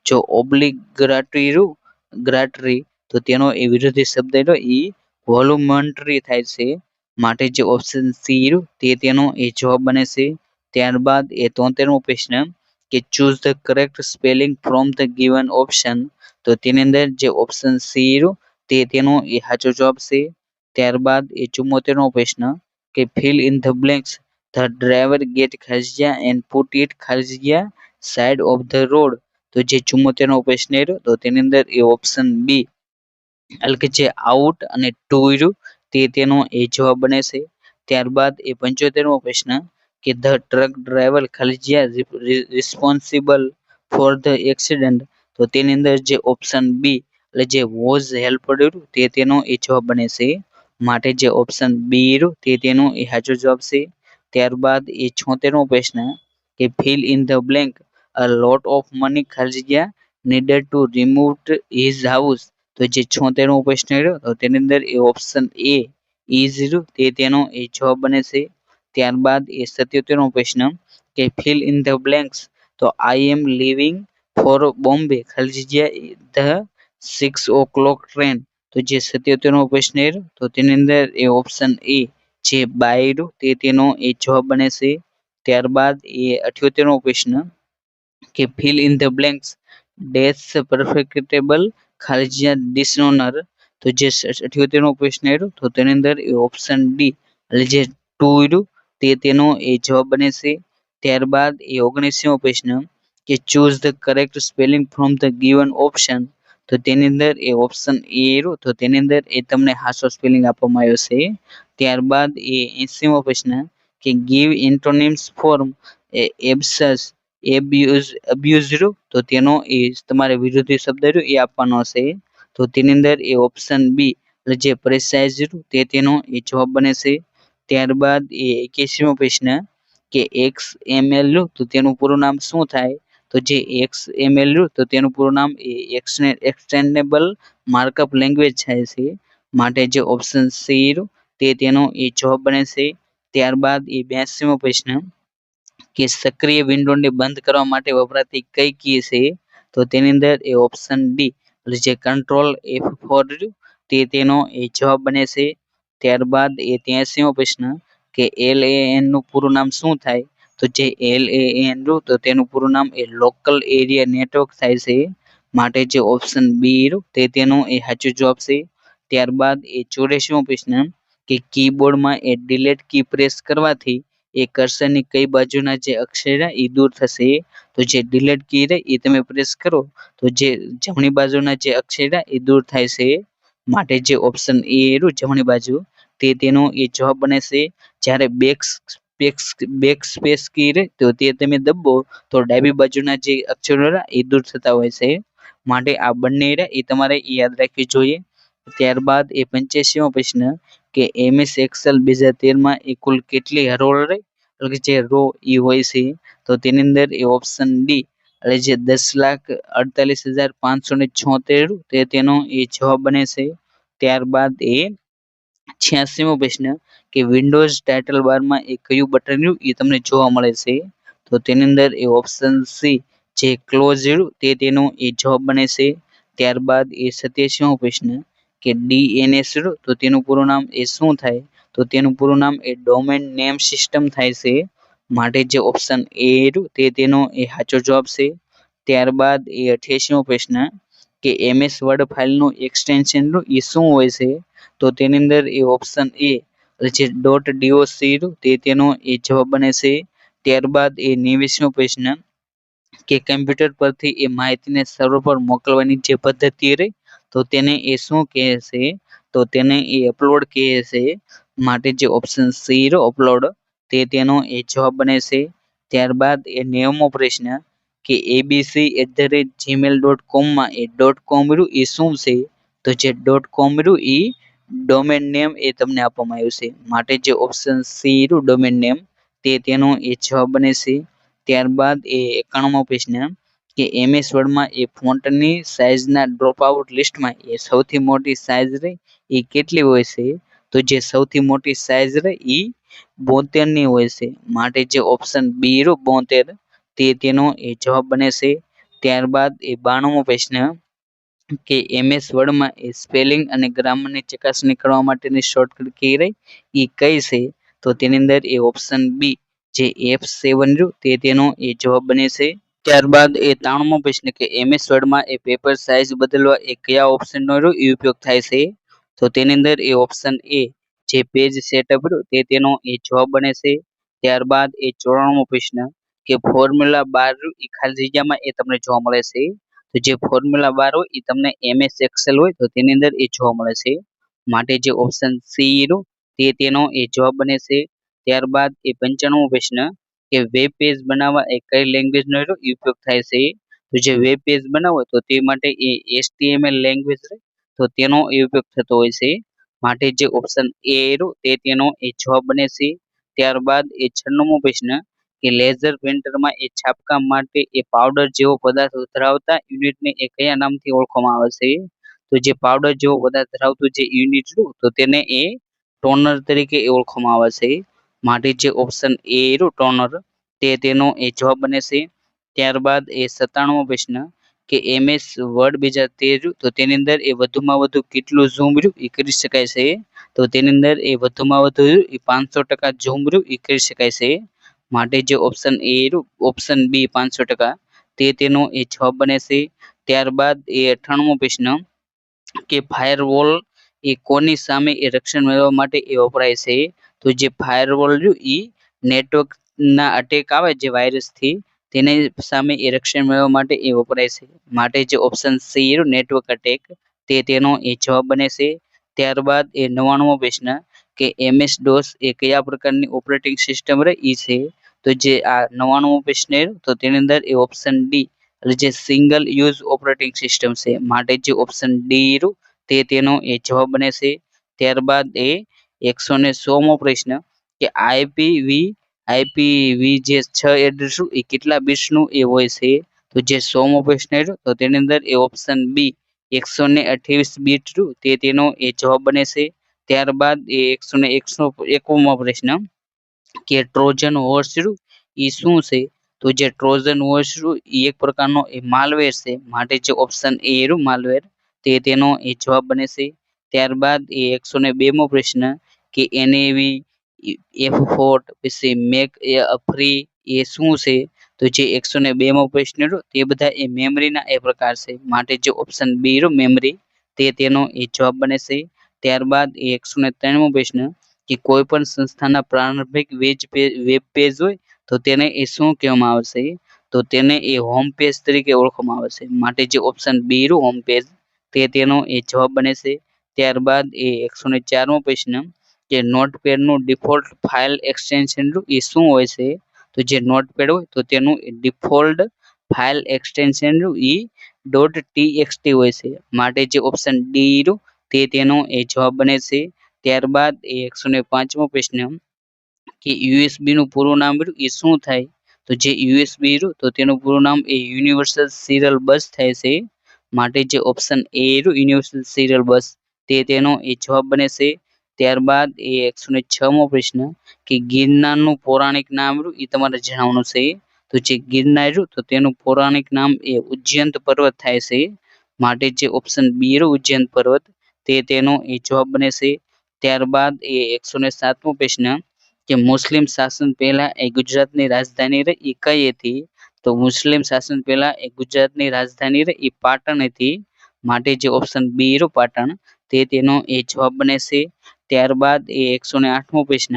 જો ઓબ્લિગાટરી તો તેનો એ વિરોધી શબ્દ રહ્યો એ વોલ્યુમેન્ટરી થાય છે. માટે જે ઓપ્શન સી રહ્યું તે તેનો એ જવાબ બને છે. ત્યારબાદ એ 73મો પ્રશ્ન કે choose the correct spelling from the given option. તો તેની અંદર જે ઓપ્શન સી રહ્યું તે તેનો એ સાચો જવાબ છે. ત્યારબાદ એ 74મો પ્રશ્ન કે fill in the blanks the driver get ખાલી જગ્યા એન્ડ પુટ ઇટ ખાલી જગ્યા સાઈડ ઓફ ધ રોડ. તો જે 74મો પ્રશ્ન રહ્યો તો તેની અંદર એ ઓપ્શન બી એટલે કે જે આઉટ અને ટુ રહ્યું તે તેનો એ જવાબ બને છે. ત્યારબાદ એ 75મો પ્રશ્ન કે ધ ટ્રક ડ્રાઈવર ખાલી જગ્યા રિસ્પોન્સિબલ ફોર ધ એક્સિડન્ટ. તો તેની અંદર જે ઓપ્શન બી એટલે જે વોઝ હેલ્પડ રહ્યું તે તેનો એ જવાબ બને છે. માટે જે ઓપ્શન બી રહ્યું તે તેનો એ સાચો જવાબ છે. ત્યારબાદ એ 76મો પ્રશ્ન કે fill in the blank a lot of money ખાલી જગ્યા needed to remove his house. તો જે 76મો પ્રશ્ન રહ્યો તો તેની અંદર એ ઓપ્શન એ ઇઝ રહ્યું તે તેનો એ જવાબ બને છે. ત્યારબાદ એ 77મો પ્રશ્ન કે ફિલ ઇન ધ બ્લેન્ક્સ તો આઈ એમ લીવિંગ ફોર બોમ્બે ખાલી જગ્યા ધ 6 o'clock ટ્રેન. તો જે 77મો પ્રશ્ન રહ્યો તો તેની અંદર એ ઓપ્શન એ જે બાય રહ્યું તે તેનો એ જવાબ બને છે. ત્યારબાદ એ 78મો પ્રશ્ન કે fill in the blanks dash perfectible ખાલી જગ્યા ડિસઓનર. તો જે 78મો પ્રશ્ન રહ્યો તો તેની અંદર એ ઓપ્શન ડી એટલે જે ટુ રહ્યું તે તેનો એ જવાબ બને છે. ત્યારબાદ એ 79મો પ્રશ્ન કે choose the correct spelling from the given option. તો તેની અંદર એ ઓપ્શન એ રહ્યું તો તેની અંદર એ તમને સાચો સ્પેલિંગ આપવામાં આવ્યો છે. ત્યારબાદ એ 80મો પ્રશ્ન કે ગીવ એન્ટોનિમ્સ ફોર્મ એબ્સસ અબ્યુઝ રહ્યું તો તેનો એ તમારે વિરોધી શબ્દ રહ્યો એ આપવાનો છે. તો તેની અંદર એ ઓપ્શન બી એટલે જે પ્રેસાઇઝ રહ્યું તે તેનો એ જવાબ બને છે. ત્યારબાદ એ 81મો પ્રશ્ન કે XML રહ્યું તો તેનું પૂરું નામ શું થાય. તો જે XML રહ્યું તો તેનું પૂરું નામ એ એક્સટેન્ડેબલ માર્કઅપ લેંગ્વેજ થાય છે. માટે જે ઓપ્શન સી રહ્યું તે તેનો એ જવાબ બને છે. ત્યારબાદ એ 82મો પ્રશ્ન કે સક્રિય વિન્ડોને બંધ કરવા માટે વપરાતી કઈ કી છે. તો તેની અંદર એ ઓપ્શન ડી એટલે જે કંટ્રોલ F4 રહ્યું તે તેનો એ જવાબ બને છે. ત્યારબાદ એ 83મો પ્રશ્ન કે LAN નું પૂરું નામ શું થાય. તો જે LAN રહ્યું તો તેનું પૂરું નામ એ લોકલ એરિયા નેટવર્ક થાય છે. માટે જે ઓપ્શન બી રહ્યું તે તેનો એ સાચો જવાબ છે. ત્યારબાદ એ 84મો પ્રશ્ન કે કીબોર્ડમાં એ ડિલીટ કી પ્રેસ કરવાથી એ કર્સરની કઈ બાજુના જે અક્ષર એ દૂર થશે. તો જે ડિલીટ કી રે એ તમે પ્રેસ કરો તો જે જમણી બાજુના જે અક્ષર એ દૂર થાય છે. માટે જે ઓપ્શન એ રહ્યું જમણી બાજુ તેનો એ જવાબ બને છે. જ્યારે બેક સ્પેસ કી રે તો તે તમે દબો તો ડાબી બાજુના જે અક્ષરો એ દૂર થતા હોય છે. માટે આ બંને એ તમારે યાદ રાખવી જોઈએ. ત્યારબાદ એ 85મો પ્રશ્ન કે MS એક્સેલ 2013 એ કુલ કેટલી હરોળ રહી એટલે કે જે રો એ હોય છે. તો તેની અંદર એ ઓપ્શન ડી એટલે જે 10,48,576 તે તેનો એ જવાબ બને છે. ત્યારબાદ એ 86મો પ્રશ્ન કે વિન્ડોઝ ટાઇટલ બારમાં એ કયું બટન રહ્યું એ તમને જોવા મળે છે. તો તેની અંદર એ ઓપ્શન સી જે ક્લોઝ રહ્યું તે તેનો એ જવાબ બને છે. ત્યારબાદ એ 87મો પ્રશ્ન કે DNS રહ્યું તો તેનું પૂરું નામ એ શું થાય? તો તેનું પૂરું નામ એ ડોમેન નેમ સિસ્ટમ થાય છે. માટે જે ઓપ્શન એ રહ્યું તે તેનો એ સાચો જવાબ છે. ત્યારબાદ એ 88મો પ્રશ્ન કે MS વર્ડ ફાઇલનું એક્સટેન્શન એ શું હોય છે? તો તેની અંદર એ ઓપ્શન એ જે .doc તે તેનો એ જવાબ બને છે. ત્યારબાદ એ 89મો પ્રશ્ન કે કમ્પ્યુટર પરથી એ માહિતીને સર્વર પર મોકલવાની જે પદ્ધતિ રહી તો તેને એ શું કહે છે? તો તેને એ અપલોડ કહે છે. માટે જે ઓપ્શન સી અપલોડ તે તેનો એ જવાબ બને છે. ત્યારબાદ એ 90મો પ્રશ્ન કે abc@gmail.com માં એ .com રહ્યું એ શું છે? તો જે .com રહ્યું એ ડોમેન નેમ એ તમને આપવામાં આવ્યું છે. માટે જે ઓપ્શન સી રહ્યું ડોમેન નેમ તે તેનો એ જવાબ બને છે. ત્યારબાદ એ 91મો પ્રશ્ન કે MS વર્ડમાં એ ફોન્ટની સાઇઝના ડ્રોપ આઉટ લિસ્ટમાં એ સૌથી મોટી સાઇઝ રહી એ કેટલી હોય છે? તો જે સૌથી મોટી સાઇઝ રહી એ 72 ની હોય છે. માટે જે ઓપ્શન બી રહ્યું 72 તે તેનો એ જવાબ બને છે. ત્યારબાદ એ 92મો પ્રશ્ન કે MS વર્ડમાં એ સ્પેલિંગ અને ગ્રામરની ચકાસણી કરવા માટેની શોર્ટકટ કી રહી એ કઈ છે? તો તેની અંદર એ ઓપ્શન બી જે F7 રહ્યું તે તેનો એ જવાબ બને છે. ત્યારબાદ એ 93મો પ્રશ્ન કે MS વર્ડમાં એ પેપર સાઇઝ બદલવા એ કયા ઓપ્શનનો એ ઉપયોગ થાય છે? તો તેની અંદર એ ઓપ્શન એ જે પેજ સેટઅપ રહ્યું તે તેનો એ જવાબ બને છે. ત્યારબાદ એ 94મો પ્રશ્ન કે ફોર્મ્યુલા બાર રહ્યું એ ખાલી જગ્યામાં એ તમને જોવા મળે છે. તો જે ફોર્મ્યુલા બાર હોય એ તમને MS એક્સેલ હોય તો તેની અંદર એ જોવા મળે છે. માટે જે ઓપ્શન સી રહ્યું તે તેનો એ જવાબ બને છે. ત્યારબાદ એ 95મો પ્રશ્ન કે વેબ પેજ બનાવવા એ કઈ લેંગ્વેજનો ઉપયોગ થાય છે? તો જે વેબ પેજ બનાવવો તો તે માટે એ HTML લેંગ્વેજ તો તેનો એ ઉપયોગ થતો હોય છે. માટે જે ઓપ્શન એ રહ્યું તે તેનો એ જવાબ બને છે. ત્યારબાદ એ 96મો પ્રશ્ન કે લેઝર પ્રિન્ટરમાં એ છાપકામ માટે એ પાવડર જેવો પદાર્થ ધરાવતા યુનિટને એ કયા નામથી ઓળખવામાં આવે છે? તો જે પાવડર જેવો પદાર્થ ધરાવતું જે યુનિટ રહ્યું તો તેને એ ટોનર તરીકે ઓળખવામાં આવે છે. માટે જે ઓપ્શન એ રહ્યું ટોનર તે તેનો એ જવાબ બને છે. ત્યારબાદ એ 97મો પ્રશ્ન કે MS વર્ડ 2013 તો તેની અંદર એ વધુમાં વધુ કેટલું ઝૂમ રહ્યું એ કરી શકાય છે? તો તેની અંદર એ વધુમાં વધુ એ 500% ઝૂમ રહ્યું એ કરી શકાય છે. માટે જે ઓપ્શન એ રહ્યું ઓપ્શન બી 500% તે તેનો એ જવાબ બને છે. ત્યારબાદ એ 98મો પ્રશ્ન કે ફાયરવોલ એ કોની સામે એ રક્ષણ મેળવવા માટે એ વપરાય છે? તો જે ફાયરવોલ રહ્યું એ નેટવર્ક ના અટેક આવે જે વાયરસ થી તેની સામે એ રક્ષણ મેળવવા માટે એ વપરાય છે. માટે જે ઓપ્શન સી રહ્યું નેટવર્ક અટેક તે તેનો એ જવાબ બને છે. ત્યારબાદ એ 99મો પ્રશ્ન કે MS DOS એ કયા પ્રકારની ઓપરેટિંગ સિસ્ટમ રહી છે? તો જે આ 99મો પ્રશ્ન તો તેની અંદર એ ઓપ્શન ડી એટલે જે સિંગલ યુઝ ઓપરેટિંગ સિસ્ટમ છે. માટે જે ઓપ્શન ડી રહ્યું તે તેનો એ જવાબ બને છે. ત્યારબાદ એ 116મો પ્રશ્ન કે આઈપીવી જે 6 એડ્રેસ એ કેટલા બિટ્સનું એ હોય છે? તો જે 100મો પ્રશ્ન રહ્યો તો તેની અંદર એ ઓપ્શન બી 128 બીટ રહ્યું તે તેનો એ જવાબ બને છે. ત્યારબાદ એ 101મો પ્રશ્ન કે ટ્રોજન હોર્સ રહ્યું એ શું છે? તો જે ટ્રોજન હોર્સ રહ્યું એ એક પ્રકારનો એ માલવેર છે. માટે જે ઓપ્શન એ રહ્યું માલવેર તે તેનો એ જવાબ બને છે. ત્યારબાદ એ 102મો પ્રશ્ન કે NAV F4 પછી મેક એ ફ્રી એ શું છે? તો જે 102મો પ્રશ્ન રહ્યો તે બધા એ મેમરીના એ પ્રકાર છે. માટે જે ઓપ્શન બી રહ્યું મેમરી તે તેનો એ જવાબ બને છે. ત્યારબાદ એ 193મો પ્રશ્ન કે કોઈ પણ સંસ્થાના પ્રારંભિક વેબ પેજ હોય તો તેને એ શું કહેવામાં આવશે? તો તેને એ હોમ પેજ તરીકે ઓળખવામાં આવશે. માટે જે ઓપ્શન બી રહ્યું હોમ પેજ તે તેનો એ જવાબ બને છે. ત્યારબાદ એ 104મો પ્રશ્ન કે નોટપેડનું ડિફોલ્ટ ફાઇલ એક્સટેન્શન એ શું હોય છે? તો જે નોટપેડ હોય તો તેનું ડિફોલ્ટ ફાઇલ એક્સટેન્શન ઈ .txt હોય છે. માટે જે ઓપ્શન ડી રહ્યું તે તેનો એ જવાબ બને છે. ત્યારબાદ એ 105મો પ્રશ્ન કે યુએસબી નું પૂરું નામ રહ્યું એ શું થાય? તો જે યુએસબી રહ્યું તો તેનું પૂરું નામ એ યુનિવર્સલ સિરિયલ બસ થાય છે. માટે જે ઓપ્શન એ રહ્યું યુનિવર્સલ સિરિયલ બસ તે તેનો એ જવાબ બને છે. ત્યારબાદ એ 106મો પ્રશ્ન કે ગિરનારનું પૌરાણિક નામ રહ્યું એ તમારે જણાવવાનું છે. તો જે ગિરનાર રહ્યું તો તેનું પૌરાણિક નામ એ ઉજ્જૈન પર્વત થાય છે. માટે જે ઓપ્શન બી રહ્યું ઉજ્જૈન પર્વત તે તેનો એ જવાબ બને છે. ત્યારબાદ એ 107મો પ્રશ્ન કે મુસ્લિમ શાસન પહેલા એ ગુજરાતની રાજધાની એ કઈ હતી? તો મુસ્લિમ શાસન પહેલા એ ગુજરાતની રાજધાની એ પાટણ હતી. માટે જે ઓપ્શન બી રહ્યું પાટણ તે તેનો એ જવાબ બને છે. ત્યારબાદ એ 108મો પ્રશ્ન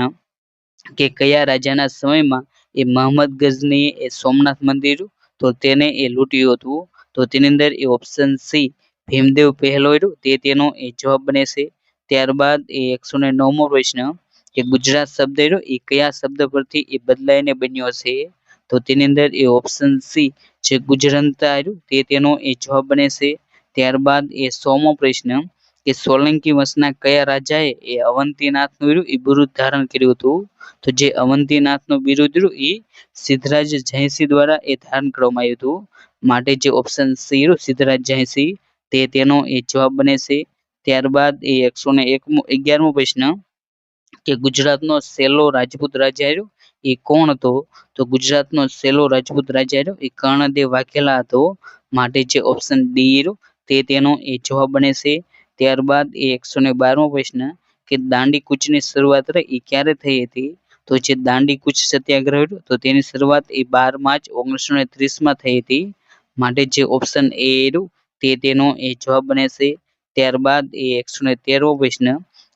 કે કયા રાજાના સમયમાં એ મોહમ્મદ ગઝનીએ એ સોમનાથ મંદિર તો તેને એ લૂંટ્યું હતું? તો તેની અંદર એ ઓપ્શન સી ભીમદેવ પહેલો રહ્યું તે તેનો એ જવાબ બને છે. ત્યારબાદ એ 109મો પ્રશ્ન કે ગુજરાત શબ્દ રહ્યો એ કયા શબ્દ પરથી એ બદલાઈને બન્યો છે? તો તેની અંદર એ ઓપ્શન સી જે ગુજરાંતા રહ્યું તે તેનો એ જવાબ બને છે. ત્યારબાદ એ 100મો પ્રશ્ન કે સોલંકી વંશના કયા રાજાએ એ અવંતીનાથનું એ બિરુદ ધારણ કર્યું હતું? તો જે અવંતીનાથનું બિરુદ રહ્યું એ સિદ્ધરાજ જયસિંહ દ્વારા એ ધારણ કરવામાં આવ્યું હતું. માટે જે ઓપ્શન સી રહ્યું સિદ્ધરાજ જયસિંહ તે તેનો એ જવાબ બને છે. ત્યારબાદ એ 111મો પ્રશ્ન કે ગુજરાતનો છેલ્લો રાજપૂત રાજા રહ્યો એ કોણ હતો? તો ગુજરાતનો છેલ્લો રાજપૂત રાજા રહ્યો એ કર્ણદેવ વાઘેલા હતો. માટે જે ઓપ્શન ડી રહ્યો તે તેનો એ જવાબ બને છે. ત્યારબાદ એ 112મો પ્રશ્ન કે દાંડી કૂચની શરૂઆત એ ક્યારે થઈ હતી? તો જે દાંડી કૂચ સત્યાગ્રહ રહ્યો તો તેની શરૂઆત એ 12 માર્ચ 1930માં થઈ હતી. માટે જે ઓપ્શન એ રહ્યું તે તેનો એ જવાબ બને છે. ત્યારબાદ એ 113મો પ્રશ્ન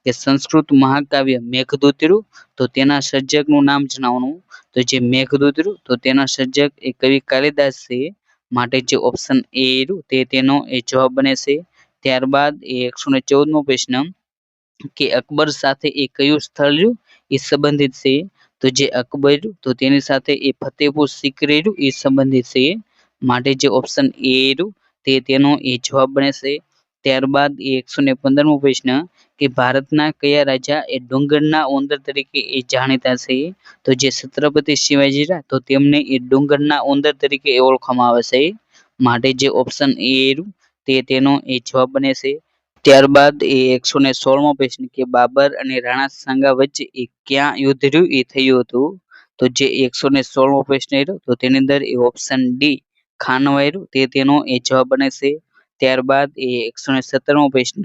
કે સંસ્કૃત મહાકાવ્ય મેઘદૂત રહ્યું તો તેના સર્જકનું નામ જણાવવાનું. તો જે મેઘદૂત રહ્યું તો તેના સર્જક એ કવિ કાલિદાસ છે. માટે જે ઓપ્શન એ રહ્યું તે તેનો એ જવાબ બને છે. ત્યારબાદ એ 114મો પ્રશ્ન કે અકબર સાથે એ કયું સ્થળ રહ્યું એ સંબંધિત છે? તો જે અકબર રહ્યું તો તેની સાથે એ ફતેહપુર સિકરી રહ્યું એ સંબંધિત છે. માટે જે ઓપ્શન એ રહ્યું તે તેનો એ જવાબ બને છે. ત્યારબાદ એ 115મો પ્રશ્ન કે ભારતના કયા રાજા એ ડુંગરના ઉંદર તરીકે એ જાણીતા છે? તો જે છત્રપતિ શિવાજી રહ્યા તો તેમને એ ડુંગરના ઉંદર તરીકે ઓળખવામાં આવે છે. માટે જે ઓપ્શન એ રહ્યું તે તેનો એ જવાબ બને છે. ત્યારબાદ એ 116મો પ્રશ્ન કે બાબર અને રાણા સાંગા વચ્ચે એ ક્યાં યુદ્ધ રહ્યું એ થયું હતું? તો જે 116મો પ્રશ્ન રહ્યો તો તેની અંદર એ ઓપ્શન ડી ખાનવા રહ્યું તે તેનો એ જવાબ બને છે. ત્યારબાદ એ 117મો પ્રશ્ન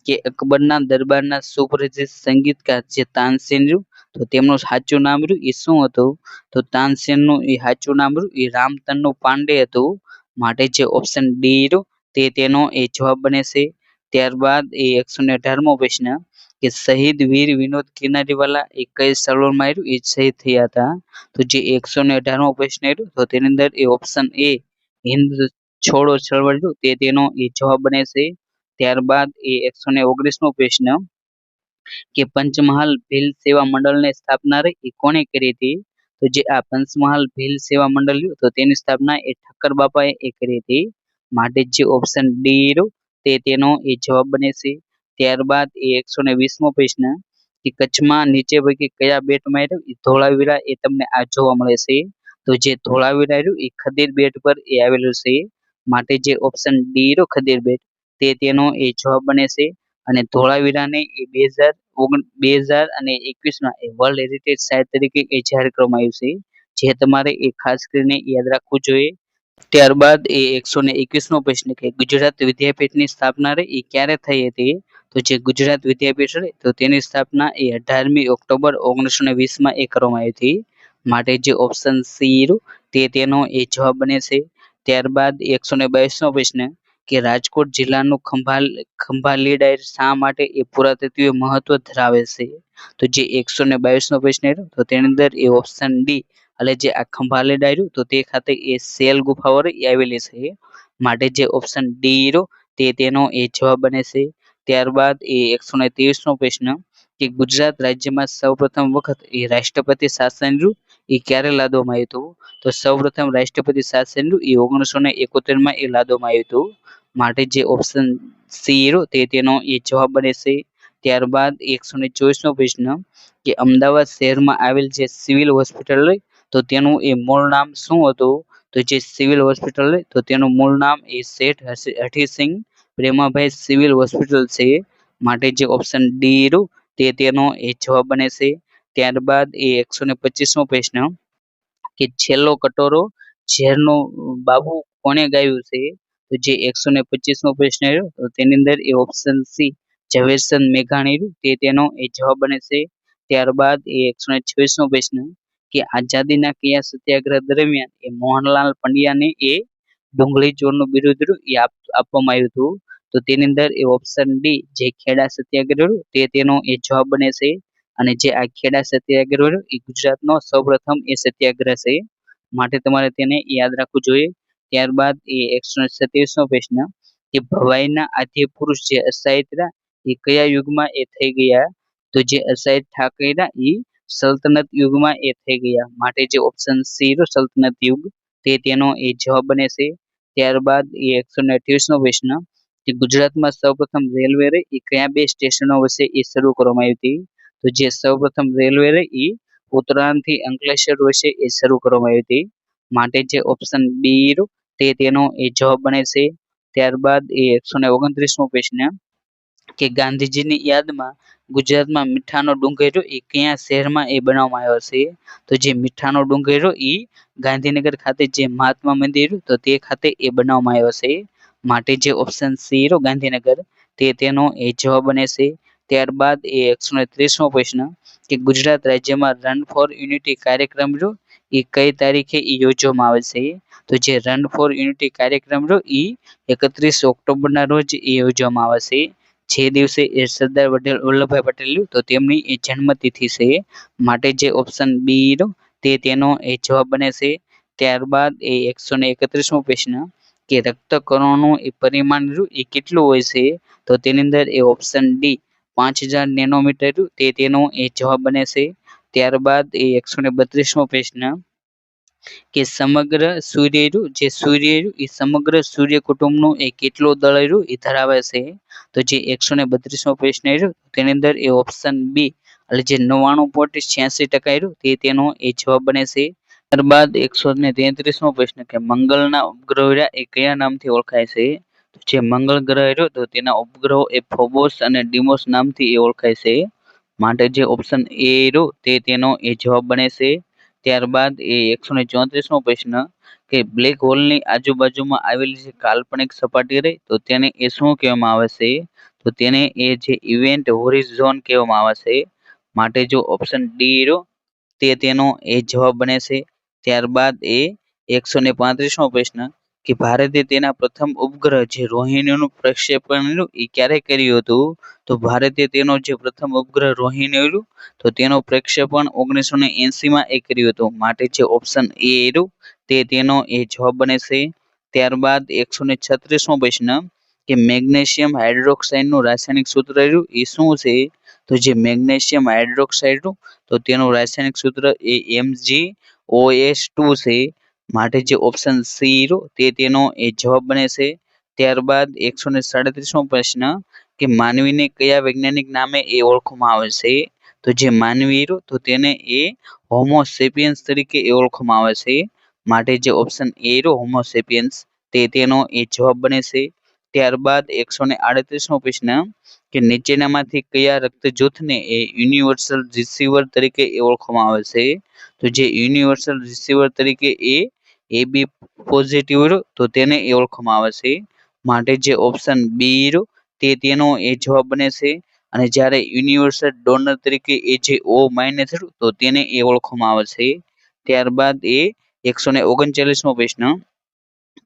કે અકબરના દરબારના સુપ્રસિદ્ધ સંગીતકાર જે તાનસેન રહ્યું તો તેમનું સાચું નામ રહ્યું એ શું હતું? તો તાનસેનનું એ સાચું નામ રહ્યું એ રામતનુ પાંડે હતું. માટે જે ઓપ્શન ડી રહ્યું તે તેનો એ જવાબ બને છે. ત્યારબાદ એ 118મો પ્રશ્ન કે શહીદ વીર વિનોદ કિનારીવાલા એ કઈ ચળવળમાં રહ્યું એ શહીદ થયા હતા? તો જે 118મો પ્રશ્ન રહ્યું તો તેની અંદર એ ઓપ્શન એ હિન્દ છોડો ચળવળ રહ્યું તે તેનો એ જવાબ બને છે. ત્યારબાદ એ 119મો પ્રશ્ન કે પંચમહાલ ભીલ સેવા મંડળની સ્થાપના એ કોણે કરી હતી? તો જે આ પંચમહાલ ભીલ સેવા મંડળ રહ્યું તો તેની સ્થાપના એ ઠક્કર બાપાએ કરી હતી. માટે જે ઓપ્શન ડી રહ્યું તે તેનો એ જવાબ બને છે. ત્યારબાદ એ 120મો પ્રશ્ન કે કચ્છમાં નીચે પૈકી કયા બેટમાં રહ્યું એ ધોળાવીરા એ તમને આ જોવા મળે છે? તો જે ધોળાવીરા રહ્યું એ ખદીર બેટ પર એ આવેલું છે. માટે જે ઓપ્શન ડી રહ્યું ખદીર બેટ તે તેનો એ જવાબ બને છે. અને ધોળાવીરાને એ 2021માં એ વર્લ્ડ હેરિટેજ સાઇટ તરીકે એ જાહેર કરવામાં આવ્યું છે. જે તમારે એ ખાસ કરીને યાદ રાખવું જોઈએ. ત્યારબાદ એ 121મો પ્રશ્ન કે ગુજરાત વિદ્યાપીઠની સ્થાપના એ ક્યારે થઈ હતી? તો જે ગુજરાત વિદ્યાપીઠ તો તેની સ્થાપના એ 18મી ઓક્ટોબર 1920માં એ કરવામાં આવી હતી. માટે જે ઓપ્શન સી તે તેનો એ જવાબ બને છે. ત્યારબાદ 122મો પ્રશ્ન કે રાજકોટ જિલ્લાનું ખંભાલી ડાયર શા માટે એ પુરાતત્વીય મહત્વ ધરાવે છે? તો જે 122નો પ્રશ્ન રહ્યો તો તેની અંદર એ ઓપ્શન ડી એટલે જે આ ખંભાલી ડાયરું તો તે ખાતે એ સેલ ગુફાઓ આવેલી છે, માટે જે ઓપ્શન ડી રહ્યો તે તેનો એ જવાબ બને છે. ત્યારબાદ એ 123નો પ્રશ્ન કે ગુજરાત રાજ્યમાં સૌપ્રથમ વખત એ રાષ્ટ્રપતિ શાસન એ ક્યારે લાદવામાં આવ્યું હતું? તો સૌપ્રથમ રાષ્ટ્રપતિ શાસન એ 1971માં એ લાદવામાં આવ્યું હતું, માટે જે ઓપ્શન સી રહ્યો તે તેનો એ જવાબ બને છે. ત્યારબાદ 124નો પ્રશ્ન કે અમદાવાદ શહેરમાં આવેલ જે સિવિલ હોસ્પિટલ તો તેનું એ મૂળ નામ શું હતું? તો જે સિવિલ હોસ્પિટલ તો તેનું મૂળ નામ એ શેઠ હઠીસિંહ પ્રેમાભાઈ સિવિલ હોસ્પિટલ છે, માટે જે ઓપ્શન ડી રહ્યું તે તેનો એ જવાબ બને છે. ત્યારબાદ એ 125મો પ્રશ્ન કે છેલ્લો કટોરો ઝેરનો બાબુ કોણે ગાયું છે? તો જે 125મો પ્રશ્ન રહ્યો તો તેની અંદર એ ઓપ્શન સી ઝવેરચંદ મેઘાણી રહ્યું તે તેનો એ જવાબ બને છે. ત્યારબાદ એ 126મો પ્રશ્ન કે આઝાદીના કયા સત્યાગ્રહ દરમિયાન એ મોહનલાલ પંડ્યાને એ ડુંગળી ચોરનું બિરુદ એ આપવામાં આવ્યું હતું? તો તેની અંદર એ ઓપ્શન ડી જે ખેડા સત્યાગ્રહ તે તેનો એ જવાબ બને છે, અને જે આ ખેડા સત્યાગ્રહ એ ગુજરાતનો સૌપ્રથમ એ સત્યાગ્રહ છે, માટે તમારે તેને યાદ રાખવું જોઈએ. ત્યારબાદ એ 127મો પ્રશ્ન કે ભવાઈના આદ્ય પુરુષ જે અસાયતરા એ કયા યુગમાં એ થઈ ગયા? તો જે અસાયદ ઠાકરેના એ સલ્તનત યુગમાં એ થઈ ગયા, માટે જે ઓપ્શન સી સલ્તનત યુગ તે તેનો એ જવાબ બને છે. ત્યારબાદ એ 128મો પ્રશ્ન કે ગુજરાતમાં સૌપ્રથમ રેલવે એ કયા બે સ્ટેશનો વચ્ચે એ શરૂ કરવામાં આવી હતી? તો જે સૌપ્રથમ રેલવે એ ઉત્તરાયણથી અંકલેશ્વર વચ્ચે એ શરૂ કરવામાં આવી હતી, માટે જે ઓપ્શન બી તે તેનો એ જવાબ બને છે. ત્યારબાદ એ 129મો પ્રશ્ન કે ગાંધીજીની યાદમાં ગુજરાતમાં મીઠાનો ડુંગર એ કયા શહેરમાં એ બનાવવામાં આવ્યો છે? તો જે મીઠાનો ડુંગર એ ગાંધીનગર ખાતે જે મહાત્મા મંદિર તો તે ખાતે એ બનાવવામાં આવ્યો છે, માટે જે ઓપ્શન સી ગાંધીનગર તે તેનો એ જવાબ બને છે. ત્યારબાદ એ 130મો પ્રશ્ન કે ગુજરાત રાજ્યમાં રન ફોર યુનિટી કાર્યક્રમ એ કઈ તારીખે યોજવામાં આવે છે? તો જે રન ફોર યુનિટી કાર્યક્રમ એ 31 ઓક્ટોબરના રોજ એ યોજવામાં આવે છે, જે દિવસે એ સરદાર વલ્લભભાઈ પટેલ તો તેમની એ જન્મતિથિ છે, માટે જે ઓપ્શન બી તે તેનો એ જવાબ બને છે. ત્યારબાદ એ 131મો પ્રશ્ન કે રક્તકણોનું એ પરિમાણ એ કેટલું હોય છે? તો તેની અંદર એ ઓપ્શન ડી 5000 નેનોમીટર તે તેનો એ જવાબ બને છે. ત્યારબાદ એ 132મો પ્રશ્ન કે સમગ્ર સૂર્ય એ સમગ્ર સૂર્ય કુટુંબનું એ કેટલો દળ એ ધરાવે છે? તો જે 132મો પ્રશ્ન તેની અંદર એ ઓપ્શન બી એટલે જે 99.86% તે તેનો એ જવાબ બને છે. ત્યારબાદ 133મો પ્રશ્ન કે મંગળના ઉપગ્રહો એ કયા નામથી ઓળખાય છે? તો જે મંગળ ગ્રહ રહ્યો તો તેના ઉપગ્રહો એ ફોબોસ અને ડીમોસ નામથી એ ઓળખાય છે, માટે જે ઓપ્શન એ રહ્યો તે તેનો એ જવાબ બને છે. ત્યારબાદ એ 134મો પ્રશ્ન કે બ્લેક હોલની આજુબાજુમાં આવેલી જે કાલ્પનિક સપાટી રહી તો તેને એ શું કહેવામાં આવે છે? તો તેને એ જે ઇવેન્ટ હોરિઝોન કહેવામાં આવે છે, માટે જો ઓપ્શન ડી રહ્યો તે તેનો એ જવાબ બને છે. ત્યારબાદ એ 135મો પ્રશ્ન કે ભારતે તેના પ્રથમ ઉપગ્રહ જે રોહિણીનું પ્રક્ષેપણ એ ક્યારે કર્યું હતું? તો ભારતે તેનો જે પ્રથમ ઉપગ્રહ રોહિણી તો તેનો પ્રક્ષેપણ 1980માં એ કર્યું હતું, માટે જે ઓપ્શન એ રહ્યું તે તેનો એ જવાબ બને છે. ત્યારબાદ 136મો પ્રશ્ન કે મેગ્નેશિયમ હાઇડ્રોક્સાઇડનું રાસાયણિક સૂત્ર એ શું છે? તો જે મેગ્નેશિયમ હાઇડ્રોક્સાઇડ તો તેનું રાસાયણિક સૂત્ર એ MgOH2 છે, માટે જે ઓપ્શન સી તે તેનો એ જવાબ બને છે. ત્યારબાદ 137મો પ્રશ્ન કે માનવીને કયા વૈજ્ઞાનિક નામે એ ઓળખવામાં આવે છે? તો જે માનવી તો તેને એ હોમો સેપિયન્સ તરીકે એ ઓળખવામાં આવે છે, માટે જે ઓપ્શન એ હોમોસેપિયન્સ તે તેનો એ જવાબ બને છે. ત્યારબાદ 138મો પ્રશ્ન કે નીચેનામાંથી કયા રક્ત જૂથને એ યુનિવર્સલ રિસીવર તરીકે એ ઓળખવામાં આવે છે? તો જે યુનિવર્સલ રિસીવર તરીકે એ AB પોઝિટિવ તો તેને એ ઓળખવામાં આવે છે, માટે જે ઓપ્શન બી તે તેનો એ જવાબ બને છે, અને જ્યારે યુનિવર્સલ ડોનર તરીકે એ જે O માઇનસ તો તેને એ ઓળખવામાં આવે છે. ત્યારબાદ એ 139મો પ્રશ્ન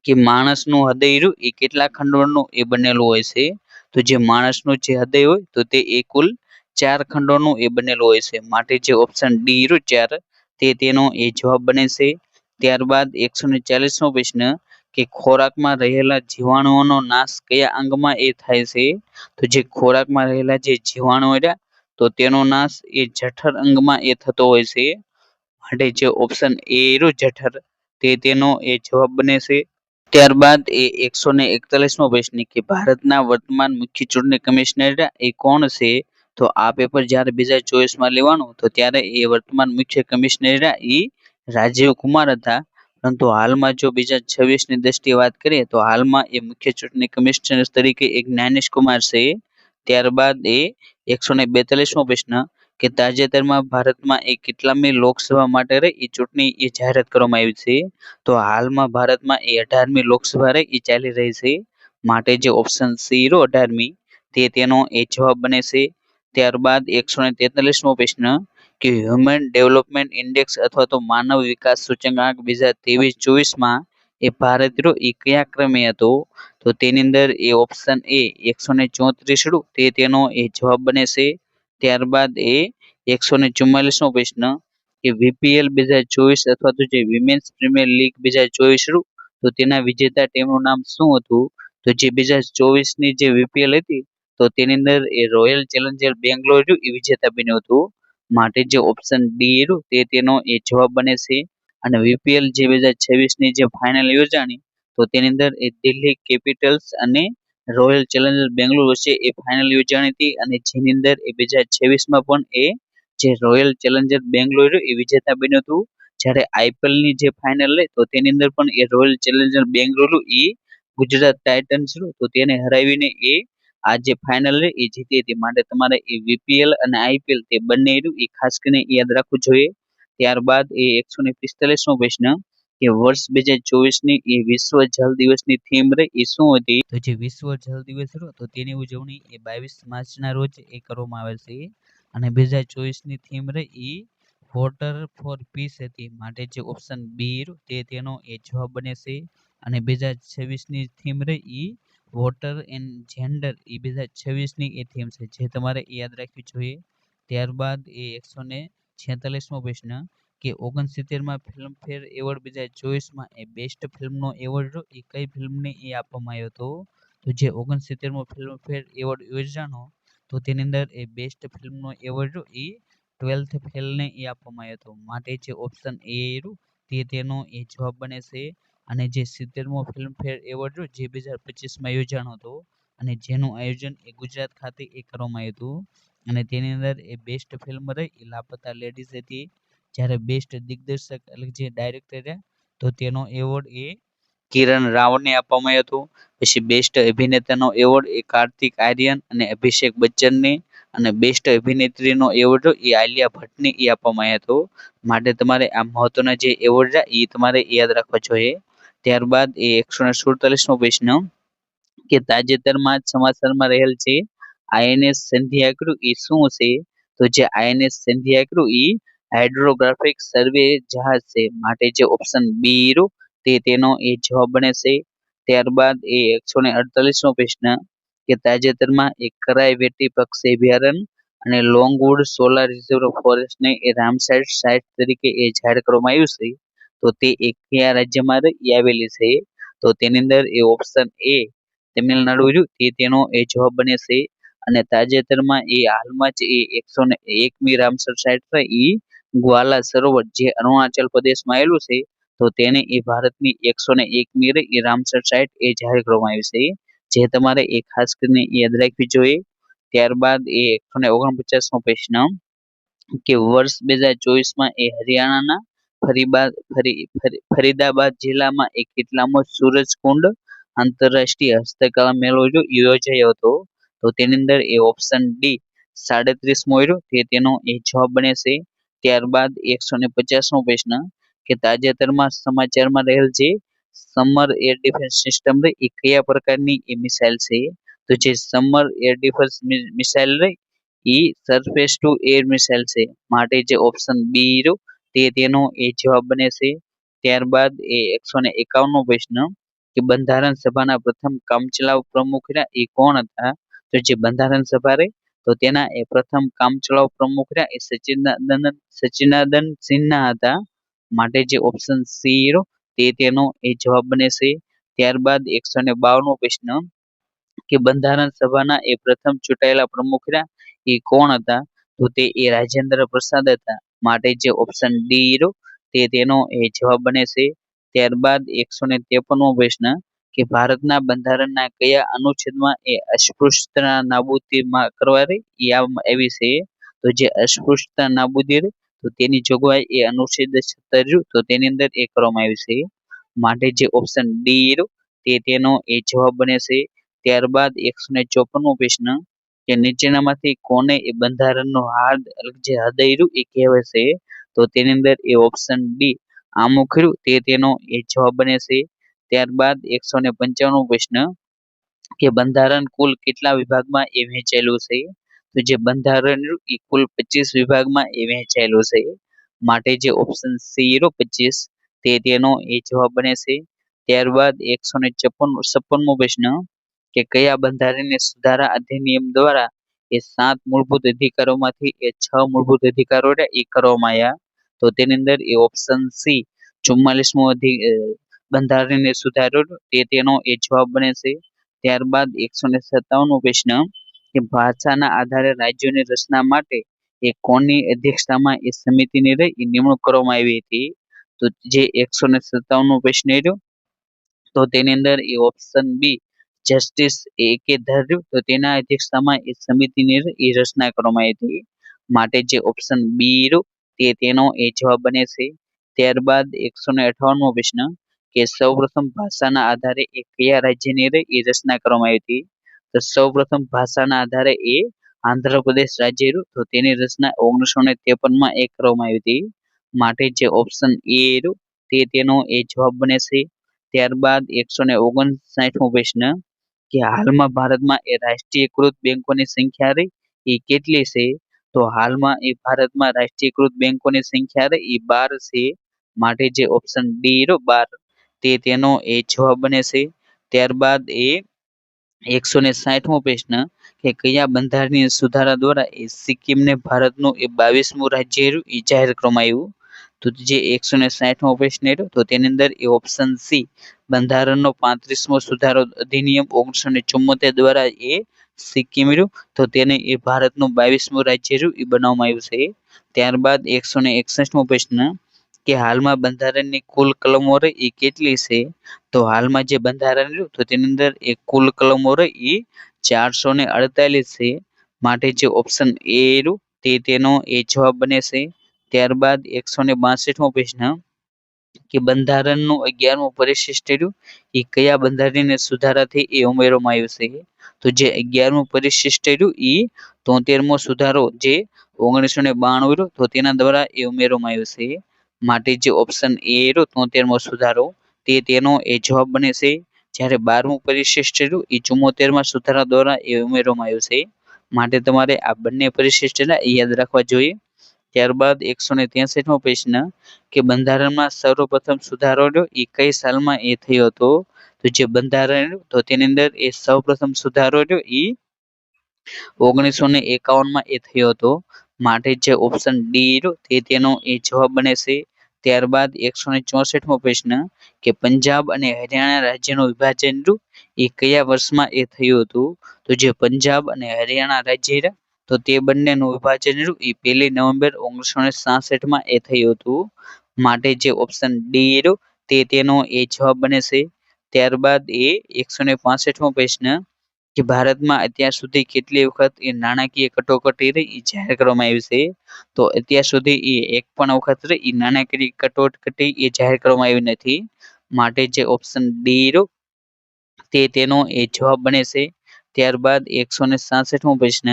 કે માણસનું હૃદય રહ્યું એ કેટલા ખંડોનું એ બનેલું હોય છે? તો જે માણસનું જે હૃદય હોય તો તે એ કુલ 4 ખંડોનું એ બનેલું હોય છે. માટે જે ઓપ્શન ડી રહ્યું 4 તે તેનો એ જવાબ બને છે. ત્યારબાદ 140મો પ્રશ્ન કે ખોરાકમાં રહેલા જીવાણુઓનો નાશ કયા અંગમાં એ થાય છે? તો જે ખોરાકમાં રહેલા જે જીવાણુ રહ્યા તો તેનો નાશ એ જઠર અંગમાં એ થતો હોય છે. માટે જે ઓપ્શન એ રહ્યું જઠર તે તેનો એ જવાબ બને છે. ત્યારબાદ એ 141મો પ્રશ્ન કે ભારતના વર્તમાન મુખ્ય ચૂંટણી કમિશનર એ કોણ છે? તો આ પેપર જ્યારે 2024માં લેવાનું તો ત્યારે એ વર્તમાન મુખ્ય કમિશનર એ રાજીવ કુમાર હતા. પરંતુ હાલમાં જો 2026ની દ્રષ્ટિએ વાત કરીએ તો હાલમાં એ મુખ્ય ચૂંટણી કમિશનર તરીકે એક જ્ઞાનેશ કુમાર છે. ત્યારબાદ એ 142મો પ્રશ્ન કે તાજેતરમાં ભારતમાં એ કેટલામી લોકસભા માટે એ ચૂંટણી એ જાહેરાત કરવામાં આવી છે? તો હાલમાં ભારતમાં એ 18મી લોકસભા એ ચાલી રહી છે. માટે જે ઓપ્શન સી રહ્યો 18મી તે તેનો એ જવાબ બને છે. ત્યારબાદ 143મો પ્રશ્ન કે હ્યુમન ડેવલપમેન્ટ ઇન્ડેક્સ અથવા તો માનવ વિકાસ સૂચકાંક 2023-24માં એ ભારત રહ્યો એ કયા ક્રમે હતો? તો તેની અંદર એ ઓપ્શન એ 134 તે તેનો એ જવાબ બને છે. ત્યારબાદ એ 144મો પ્રશ્ન કે વીપીએલ 2024 અથવા તો જે વિમેન્સ પ્રીમિયર લીગ 2024 તો તેના વિજેતા ટીમનું નામ શું હતું? તો જે 2024ની જે વીપીએલ હતી તો તેની અંદર એ રોયલ ચેલેન્જર બેંગ્લોર એ વિજેતા બન્યું હતું. માટે જે ઓપ્શન ડી રહ્યું તે તેનો એ જવાબ બને છે. અને વીપીએલ જે 2026ની જે ફાઇનલ યોજાણી તો તેની અંદર એ દિલ્હી કેપિટલ્સ અને રોયલ ચેલેન્જર બેંગ્લોર વચ્ચે એ ફાઇનલ યોજાણી હતી અને જેની અંદર એ 2026માં પણ એ જે રોયલ ચેલેન્જર બેંગ્લોર એ વિજેતા બન્યું હતું. જ્યારે આઈપીએલની જે ફાઇનલ તો તેની અંદર પણ એ રોયલ ચેલેન્જર બેંગ્લોર એ ગુજરાત ટાઇટન્સ તો તેને હરાવીને એ આ જે ફાઇનલ એ જીતી હતી. માટે તમારે એ વીપીએલ અને આઈપીએલ તે બંને એ ખાસ કરીને યાદ રાખવું જોઈએ. ત્યારબાદ એ 145મો પ્રશ્ન કે વર્ષ 2024ની એ વિશ્વ જલ દિવસની થીમ એ શું હતી? તો જે વિશ્વ જલ દિવસ રહ્યો તો તેની ઉજવણી એ 22 માર્ચના રોજ એ કરવામાં આવે છે. અને 2024ની થીમ એ વોટર ફોર પીસ હતી. માટે જે ઓપ્શન બી તે તેનો એ જવાબ બને છે. અને 2026ની થીમ એ વોટર એન્ડ જેન્ડર એ 2026ની એ થીમ છે જે તમારે યાદ રાખવી જોઈએ. ત્યારબાદ એ 146મો પ્રશ્ન કે 69માં ફિલ્મફેર એવોર્ડ 2024માં એ બેસ્ટ ફિલ્મનો એવોર્ડ એ કઈ ફિલ્મને એ આપવામાં આવ્યો હતો? તો જે 69મો ફિલ્મફેર એવોર્ડ યોજાનો તો તેની અંદર એ બેસ્ટ ફિલ્મનો એવોર્ડ એ 12th ફેલને એ આપવામાં આવ્યો હતો. માટે જે ઓપ્શન એ તે તેનો એ જવાબ બને છે. અને જે 70મો ફિલ્મફેર એવોર્ડ જે 2025માં યોજાનો હતો અને જેનું આયોજન એ ગુજરાત ખાતે એ કરવામાં આવ્યું હતું. અને તેની અંદર એ બેસ્ટ ફિલ્મ રહી એ લાપતા લેડીઝ હતી. જ્યારે બેસ્ટ દિગ્દર્શક એટલે જે ડાયરેક્ટર તો તેનો એવોર્ડ એ કિરણ રાવને આપવામાં આવ્યો હતો. પછી બેસ્ટ અભિનેતાનો એવોર્ડ એ કાર્તિક આર્યન અને અભિષેક બચ્ચનને અને બેસ્ટ અભિનેત્રીનો એવોર્ડ એ આલિયા ભટ્ટને એ આપવામાં આવ્યો હતો. માટે તમારે આ મહત્વના જે એવોર્ડ એ તમારે યાદ રાખવા જોઈએ. ત્યારબાદ એ 147મો પ્રશ્ન કે તાજેતરમાં જ સમાચારમાં રહેલ છે આઈએનએસ સંધ્યાકૃ એ શું છે? તો જે આઈએનએસ સંધ્યાકૃ એ હાઇડ્રોગ્રાફિક સર્વે જહાજ છે. માટે જે ઓપ્શન બી તે તેનો એ જવાબ બને છે. ત્યારબાદ એ 148મો પ્રશ્ન કે તાજેતરમાં એક કરાઈવેટી પક્ષી અભયારણ્ય અને લોંગવુડ સોલાર રિઝર્વ ફોરેસ્ટને એ રામસર સાઇટ તરીકે એ જાહેર કરવામાં આવ્યું છે. તો તે એક કયા રાજ્યમાં આવેલી છે? તો તેની અંદર એ ઓપ્શન એ તમિલનાડુ રહ્યું તે તેનો એ જવાબ બને છે. અને તાજેતરમાં એ હાલમાં જ એ 101મી રામસર સાઇટ એ ગ્વાલા સરોવર જે અરુણાચલ પ્રદેશમાં આવેલું છે તો તેને એ ભારતની 101મી એ રામસર સાઇટ એ જાહેર કરવામાં આવી છે જે તમારે એ ખાસ કરીને યાદ રાખવી જોઈએ. ત્યારબાદ એ 149મો પ્રશ્ન કે વર્ષ 2024માં એ હરિયાણાના ફરીદાબાદ જિલ્લામાં એક કેટલામો સૂરજકુંડ આંતરરાષ્ટ્રીય હસ્તકલા મેળો યોજાયો હતો? તો તેની અંદર એ ઓપ્શન ડી 37મો તે તેનો એ જવાબ બને છે. ત્યારબાદ 150મો પ્રશ્ન કે તાજેતરમાં સમાચારમાં રહેલ છે સમર એર ડિફેન્સ સિસ્ટમ એ કયા પ્રકારની એ મિસાઇલ છે? તો જે સમર એર ડિફેન્સ મિસાઇલ એ સરફેસ ટુ એર મિસાઇલ છે. માટે જે ઓપ્શન બી તે તેનો એ જવાબ બને છે. ત્યારબાદ એ 151મો પ્રશ્ન કે બંધારણ સભાના પ્રથમ કામચલાઉ પ્રમુખ રહ્યા એ કોણ હતા? તો જે બંધારણ સભા રહી તો તેના એ પ્રથમ કામચલાઉ પ્રમુખ રહ્યા એ સચ્ચિદાનંદ સિન્હા હતા. માટે જે ઓપ્શન સી રહ્યો તે તેનો એ જવાબ બને છે. ત્યારબાદ 152મો પ્રશ્ન કે બંધારણ સભાના એ પ્રથમ ચૂંટાયેલા પ્રમુખ રહ્યા એ કોણ હતા? તો તે એ રાજેન્દ્ર પ્રસાદ હતા. માટે જે ઓપ્શન ડી રહ્યો તે તેનો એ જવાબ બને છે. ત્યારબાદ 153મો પ્રશ્ન કે ભારતના બંધારણના કયા અનુચ્છેદમાં એ અસ્પૃશ્યતા નાબૂદી કરવાની આવી છે? તો જે અસ્પૃશ્યતા નાબૂદી રહી તો તેની જોગવાઈ એ અનુચ્છેદ 17 રહ્યું તો તેની અંદર એ કરવામાં આવી છે. માટે જે ઓપ્શન ડી રહ્યો તે તેનો એ જવાબ બને છે. ત્યારબાદ 154મો પ્રશ્ન કે નીચેનામાંથી કોને એ બંધારણનો જે હૃદય રહ્યું એ કહેવાય છે? તો તેની અંદર એ ઓપ્શન ડી આમુખ રહ્યું તે તેનો એ જવાબ બને છે. ત્યારબાદ 155મો પ્રશ્ન કે બંધારણ કુલ કેટલા વિભાગમાં એ વહેંચાયેલું છે? તો જે બંધારણ રહ્યું એ કુલ 25 વિભાગમાં એ વહેંચાયેલું છે. માટે જે ઓપ્શન સી રહ્યો 25 તે તેનો એ જવાબ બને છે. ત્યારબાદ 156મો પ્રશ્ન કે કયા બંધારણીય સુધારા અધિનિયમ દ્વારા એ 7 મૂળભૂત અધિકારોમાંથી એ 6 મૂળભૂત અધિકારો એ કરવામાં આવ્યા? તો તેની અંદર એ ઓપ્શન સી 44મો બંધારણીય સુધારો તે તેનો એ જવાબ બને છે. ત્યારબાદ 157મો પ્રશ્ન કે ભાષાના આધારે રાજ્યોની રચના માટે એ કોની અધ્યક્ષતામાં એ સમિતિની એ નિમણૂક કરવામાં આવી હતી? તો જે 157મો પ્રશ્ન રહ્યો તો તેની અંદર એ ઓપ્શન બી જસ્ટિસ એ કે ધર્યું તો તેના અધ્યક્ષતામાં એ સમિતિની એ રચના કરવામાં આવી હતી. માટે જે ઓપ્શન બી રહ્યો તે તેનો એ જવાબ બને છે. ત્યારબાદ 158મો પ્રશ્ન કે સૌપ્રથમ ભાષાના આધારે એ કયા રાજ્યની એ રચના કરવામાં આવી હતી? તો સૌપ્રથમ ભાષાના આધારે એ આંધ્રપ્રદેશ રાજ્ય રહ્યું તો તેની રચના 1953માં એ કરવામાં આવી હતી. માટે જે ઓપ્શન એ રહ્યું તે તેનો એ જવાબ બને છે. ત્યારબાદ 159મો પ્રશ્ન કે હાલમાં ભારતમાં એ રાષ્ટ્રીયકૃત બેંકોની સંખ્યા રહી એ કેટલી છે? તો હાલમાં એ ભારતમાં રાષ્ટ્રીયકૃત બેંકોની સંખ્યા રહી એ 12 છે. માટે જે ઓપ્શન ડી રહ્યો 12 તે તેનો એ જવાબ બને છે. ત્યારબાદ 160મો પ્રશ્ન કે કયા બંધારણીય સુધારા દ્વારા એ સિક્કિમને ભારતનું એ 22મું રાજ્ય એ જાહેર કરવામાં આવ્યું? તો જે 160મો પ્રશ્ન રહ્યો તો તેની અંદર એ ઓપ્શન સી બંધારણનો 35મો સુધારો અધિનિયમ 1974 દ્વારા એ સિક્કિમ રહ્યું તો તેને એ ભારતનું 22મું રાજ્ય રહ્યું એ બનાવવામાં આવ્યું છે. ત્યારબાદ 161મો પ્રશ્ન કે હાલમાં બંધારણની કુલ કલમો રહી એ કેટલી છે? તો હાલમાં જે બંધારણ રહ્યું તો તેની અંદર એ કુલ કલમો રહી એ 448 છે. માટે જે ઓપ્શન એ રહ્યું તે તેનો એ જવાબ બને છે. ત્યારબાદ 162મો પ્રશ્ન કે બંધારણનું 11મું પરિશિષ્ટ રહ્યું એ કયા બંધારણીય સુધારાથી એ ઉમેરવામાં આવ્યું છે? તો જે 11મું પરિશિષ્ટ રહ્યું એ 73મો સુધારો જે 1992 રહ્યો તો તેના દ્વારા એ ઉમેરવામાં આવ્યું છે. માટે જે ઓપ્શન એ રહ્યો 73મો સુધારો તે તેનો એ જવાબ બને છે. જ્યારે 12મું પરિશિષ્ટ રહ્યું એ 74મા સુધારા દ્વારા એ ઉમેરવામાં આવ્યું છે. માટે તમારે આ બંને પરિશિષ્ટ યાદ રાખવા જોઈએ. ત્યારબાદ 163મો પ્રશ્ન કે બંધારણમાં સર્વપ્રથમ સુધારો રહ્યો એ કઈ સાલમાં એ થયો હતો? તો જે બંધારણ તો તેની અંદર એ સૌપ્રથમ સુધારો રહ્યો એ 1951માં એ થયો હતો. માટે જે ઓપ્શન ડી રહ્યો તે તેનો એ જવાબ બને છે. ત્યારબાદ 164મો પ્રશ્ન કે પંજાબ અને હરિયાણા રાજ્યનું વિભાજન રહ્યું એ કયા વર્ષમાં એ થયું હતું? તો જે પંજાબ અને હરિયાણા રાજ્ય તો તે બંનેનું વિભાજન રહ્યું એ 1 નવેમ્બર 1966માં એ થયું હતું. માટે જે ઓપ્શન ડી રહ્યો તે તેનો એ જવાબ બને છે. ત્યારબાદ 165મો પ્રશ્ન કે ભારતમાં અત્યાર સુધી કેટલી વખત એ નાણાકીય કટોકટી એ જાહેર કરવામાં આવી છે? તો અત્યાર સુધી એ એક પણ વખત એ નાણાકીય કટોકટી એ જાહેર કરવામાં આવી નથી. માટે જે ઓપ્શન ડી રહ્યો તે તેનો એ જવાબ બને છે. ત્યારબાદ 166મો પ્રશ્ન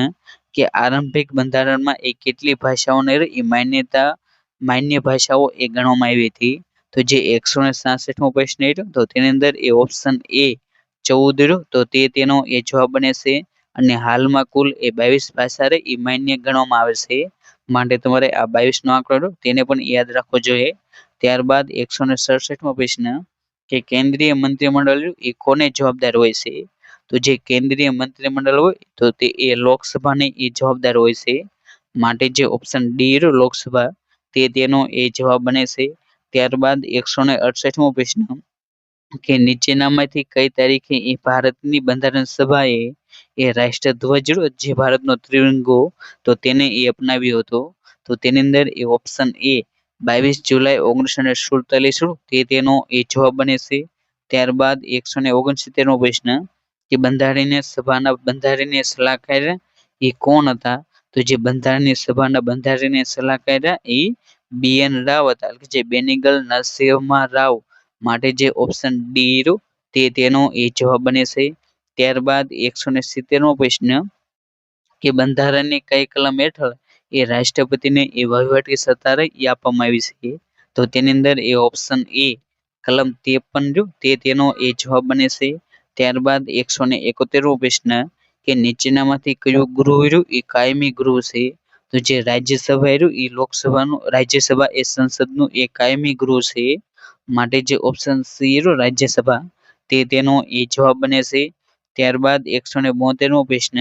કે આરંભિક બંધારણમાં એ કેટલી ભાષાઓને એ માન્ય ભાષાઓ એ ગણવામાં આવી હતી? તો જે 166મો પ્રશ્ન રહ્યો તો તેની અંદર એ ઓપ્શન એ 14 રહ્યો તો તે તેનો એ જવાબ બને છે. અને હાલમાં કુલ એ 22 ભાષા એ માન્ય ગણવામાં આવે છે. માટે તમારે આ 22નો આંકડો તેને પણ યાદ રાખવો જોઈએ. ત્યારબાદ 167મો પ્રશ્ન કે કેન્દ્રીય મંત્રીમંડળ એ કોને જવાબદાર હોય છે? તો જે કેન્દ્રીય મંત્રીમંડળ હોય તો તે એ લોકસભાને એ જવાબદાર હોય છે. માટે જે ઓપ્શન ડી રહ્યો લોકસભા તે તેનો એ જવાબ બને છે. ત્યારબાદ 168મો પ્રશ્ન કે નીચેનામાંથી કઈ તારીખે એ ભારતની બંધારણ સભાએ એ રાષ્ટ્રધ્વજ જે ભારતનો ત્રિરંગો તો તેને એ અપનાવ્યો હતો. તો તેની અંદર એ ઓપ્શન એ 22 જુલાઈ 1947 તે તેનો એ જવાબ બને છે. ત્યારબાદ 169મો પ્રશ્ન કે બંધારણીય સભાના બંધારણીય સલાહકાર એ કોણ હતા? તો જે બંધારણીય સભાના બંધારણીય સલાહકાર એ BN રાવ હતા, જે બેનિગલ નરસિંહા રાવ. માટે જે ઓપ્શન ડી તે તેનો એ જવાબ બને છે. ત્યારબાદ 170મો પ્રશ્ન કે બંધારણની કઈ કલમ હેઠળ એ રાષ્ટ્રપતિને એ વહીવટી સત્તા આપવામાં આવી છે? તો તેની અંદર એ ઓપ્શન એ કલમ 53 તે તેનો એ જવાબ બને છે. ત્યારબાદ 171મો પ્રશ્ન કે નીચેનામાંથી કયું ગૃહ એ કાયમી ગૃહ છે? તો જે રાજ્યસભા એ લોકસભાનું રાજ્યસભા એ સંસદનું એ કાયમી ગૃહ છે. માટે જે ઓપ્શન સી રાજ્યસભા તે તેનો એ જવાબ બને છે. ત્યારબાદ 172મો પ્રશ્ન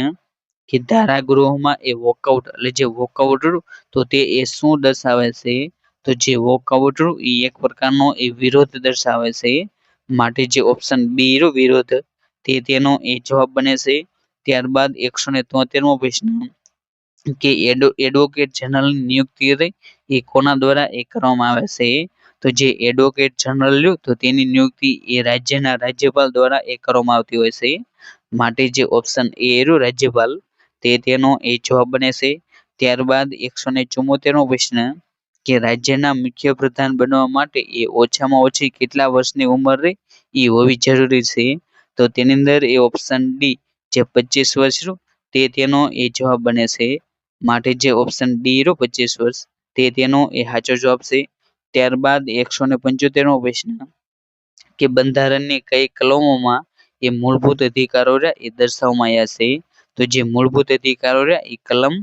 કે ધારાગૃહમાં એ વોકઆઉટ એટલે જે વોકઆઉટ તો તે એ શું દર્શાવે છે? તો જે વોકઆઉટ એ એક પ્રકારનો એ વિરોધ દર્શાવે છે. માટે જે ઓપ્શન બી વિરોધ તે તેનો એ જવાબ બને છે. ત્યારબાદ 173મો પ્રશ્ન કે એડવોકેટ જનરલની નિયુક્તિ એ કોના દ્વારા એ કરવામાં આવે છે? તો જે એડવોકેટ જનરલ તો તેની નિયુક્તિ એ રાજ્યના રાજ્યપાલ દ્વારા એ કરવામાં આવતી હોય છે. માટે જે ઓપ્શન એ રાજ્યપાલ તે તેનો એ જવાબ બને છે. ત્યારબાદ 174મો પ્રશ્ન કે રાજ્યના મુખ્ય પ્રધાન બનવા માટે એ ઓછામાં ઓછી કેટલા વર્ષની ઉંમર એ હોવી જરૂરી છે? તો તેની અંદર એ ઓપ્શન ડી જે 25 વર્ષ તે તેનો એ જવાબ બને છે. માટે જે ઓપ્શન ડી 25 વર્ષ તે તેનો એ સાચો જવાબ છે. ત્યારબાદ 175મો પ્રશ્ન કે બંધારણની કઈ કલમોમાં એ મૂળભૂત અધિકારો એ દર્શાવવામાં આવ્યા છે? તો જે મૂળભૂત અધિકારો એ કલમ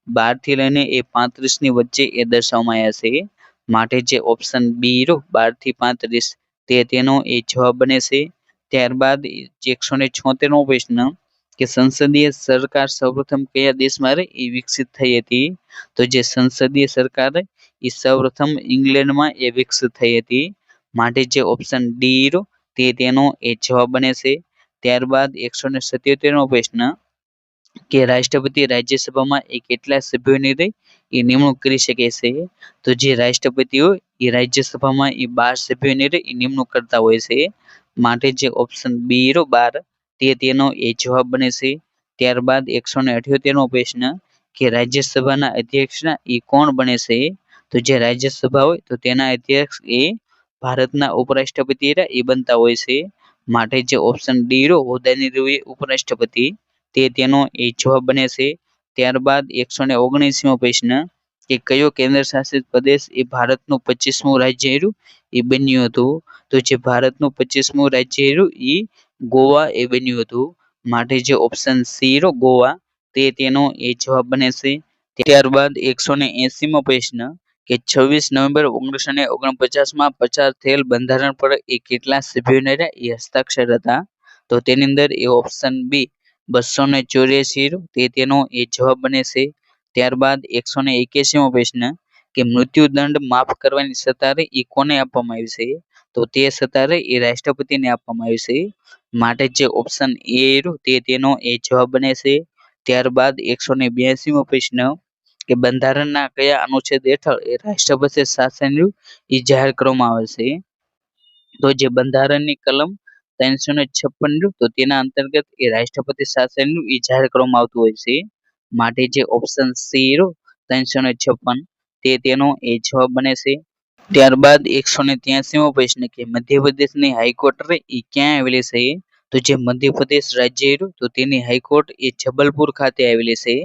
12 થી લઈને એ 35 ની વચ્ચે એ દર્શાવવામાં આવ્યા છે. માટે જે ઓપ્શન બી 12 થી 35 તે તેનો એ જવાબ બને છે. ત્યારબાદ 176મો પ્રશ્ન કે સંસદીય સરકાર સૌપ્રથમ કયા દેશમાં એ વિકસિત થઈ હતી? તો જે સંસદીય સરકાર એ સૌપ્રથમ ઇંગ્લેન્ડમાં એ વિકસિત થઈ હતી. માટે જે ઓપ્શન ડી તે તેનો એ જવાબ બને છે. ત્યારબાદ 177મો પ્રશ્ન કે રાષ્ટ્રપતિ રાજ્યસભામાં એ કેટલા સભ્યોની એ નિમણૂક કરી શકે છે? તો જે રાષ્ટ્રપતિ હોય એ રાજ્યસભામાં એ 12 સભ્યોની એ નિમણૂક કરતા હોય છે. માટે જે ઓપ્શન બી 12 તે તેનો એ જવાબ બને છે. ત્યારબાદ 178મો પ્રશ્ન કે રાજ્યસભાના અધ્યક્ષના એ કોણ બને છે? તો જે રાજ્યસભા હોય તો તેના અધ્યક્ષ એ ભારતના ઉપરાષ્ટ્રપતિ એ બનતા હોય છે. માટે જે ઓપ્શન ડી હોદ્દાની ઉપરાષ્ટ્રપતિ તે તેનો એ જવાબ બને છે. ત્યારબાદ 179મો પ્રશ્ન કે કયો કેન્દ્ર શાસિત પ્રદેશ એ ભારતનું 25મું રાજ્ય એ બન્યું હતું? તો જે ભારતનું 25મું રાજ્ય એ ગોવા એ બન્યું હતું. માટે જે ઓપ્શન સી ગોવા તે તેનો એ જવાબ બને છે. ત્યારબાદ 180મો પ્રશ્ન કે 26 નવેમ્બર 1949માં પસાર થયેલ બંધારણ પર એ કેટલા સભ્યોના એ હસ્તાક્ષર હતા? તો તેની અંદર એ ઓપ્શન બી 284 તે તેનો એ જવાબ બને છે. ત્યારબાદ 181મો પ્રશ્ન કે મૃત્યુદંડ માફ કરવાની સત્તા એ કોને આપવામાં આવી છે? તો તે સત્તા એ રાષ્ટ્રપતિને આપવામાં આવી છે. માટે જે ઓપ્શન એ તે તેનો એ જવાબ બને છે. ત્યારબાદ 182મો પ્રશ્ન કે બંધારણના કયા અનુચ્છેદ હેઠળ એ રાષ્ટ્રપતિ શાસન એ જાહેર કરવામાં આવે છે? તો જે બંધારણની કલમ 356 તો તેના અંતર્ગત એ રાષ્ટ્રપતિ શાસન એ જાહેર કરવામાં આવતું હોય છે. માટે જે ઓપ્શન સી 356 તે તેનો એ જવાબ બને છે. ત્યારબાદ 183મો પ્રશ્ન કે મધ્યપ્રદેશની હાઈકોર્ટ એ ક્યાં આવેલી છે? તો જે મધ્યપ્રદેશ રાજ્ય તો તેની હાઈકોર્ટ એ જબલપુર ખાતે આવેલી છે.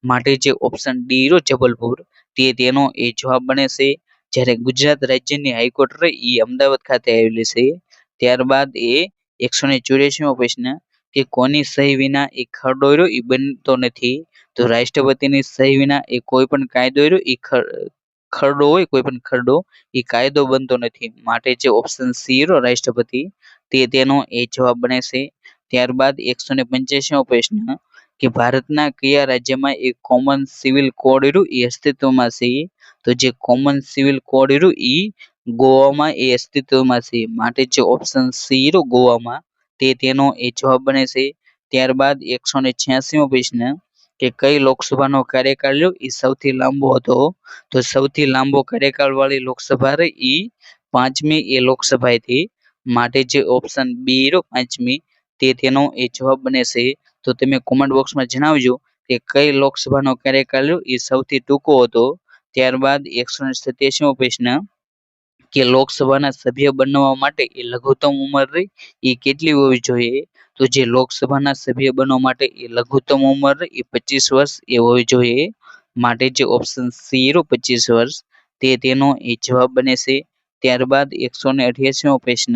માટે જે ઓપ્શન ડી જબલપુર તે તેનો એ જવાબ બને છે. જ્યારે ગુજરાત રાજ્યની હાઈકોર્ટ એ અમદાવાદ ખાતે આવેલી છે. ત્યારબાદ 184મો પ્રશ્ન કે કોની સહી વિના એ ખરડો એ બનતો નથી? તો રાષ્ટ્રપતિની સહી વિના એ કોઈ પણ કાયદો ખરડો હોય કોઈ પણ ખરડો એ કાયદો બનતો નથી. માટે જે ઓપ્શન સી રહ્યો રાષ્ટ્રપતિ તેનો એ જવાબ બને છે. ત્યારબાદ 185મો પ્રશ્ન કે ભારતના કયા રાજ્યમાં એક કોમન સિવિલ કોડ રહ્યું એ અસ્તિત્વમાં છે? તો જે કોમન સિવિલ કોડ રહ્યું એ ગોવામાં એ અસ્તિત્વમાં છે. માટે જે ઓપ્શન સી રહ્યો ગોવામાં તેનો એ જવાબ બને છે. ત્યારબાદ 186મો પ્રશ્ન કે કઈ લોકસભાનો કાર્યકાળ રહ્યો એ સૌથી લાંબો હતો? તો સૌથી લાંબો કાર્યકાળ વાળી લોકસભા રહી એ 5મી એ લોકસભા હતી. માટે જે ઓપ્શન બી રહ્યો 5મી તેનો એ જવાબ બને છે. તો તમે કોમેન્ટ બોક્સમાં જણાવજો કે કઈ લોકસભાનો કાર્યકાળ રહ્યો એ સૌથી ટૂંકો હતો. ત્યારબાદ 187મો પ્રશ્ન કે લોકસભાના સભ્ય બનવા માટે એ લઘુત્તમ ઉંમર રહી એ કેટલી હોવી જોઈએ? તો જે લોકસભાના સભ્ય બનવા માટે એ લઘુત્તમ ઉંમર એ 25 વર્ષ એ હોવી જોઈએ. માટે જે ઓપ્શન સી રહ્યો 25 વર્ષ તેનો એ જવાબ બને છે. ત્યારબાદ 188મો પ્રશ્ન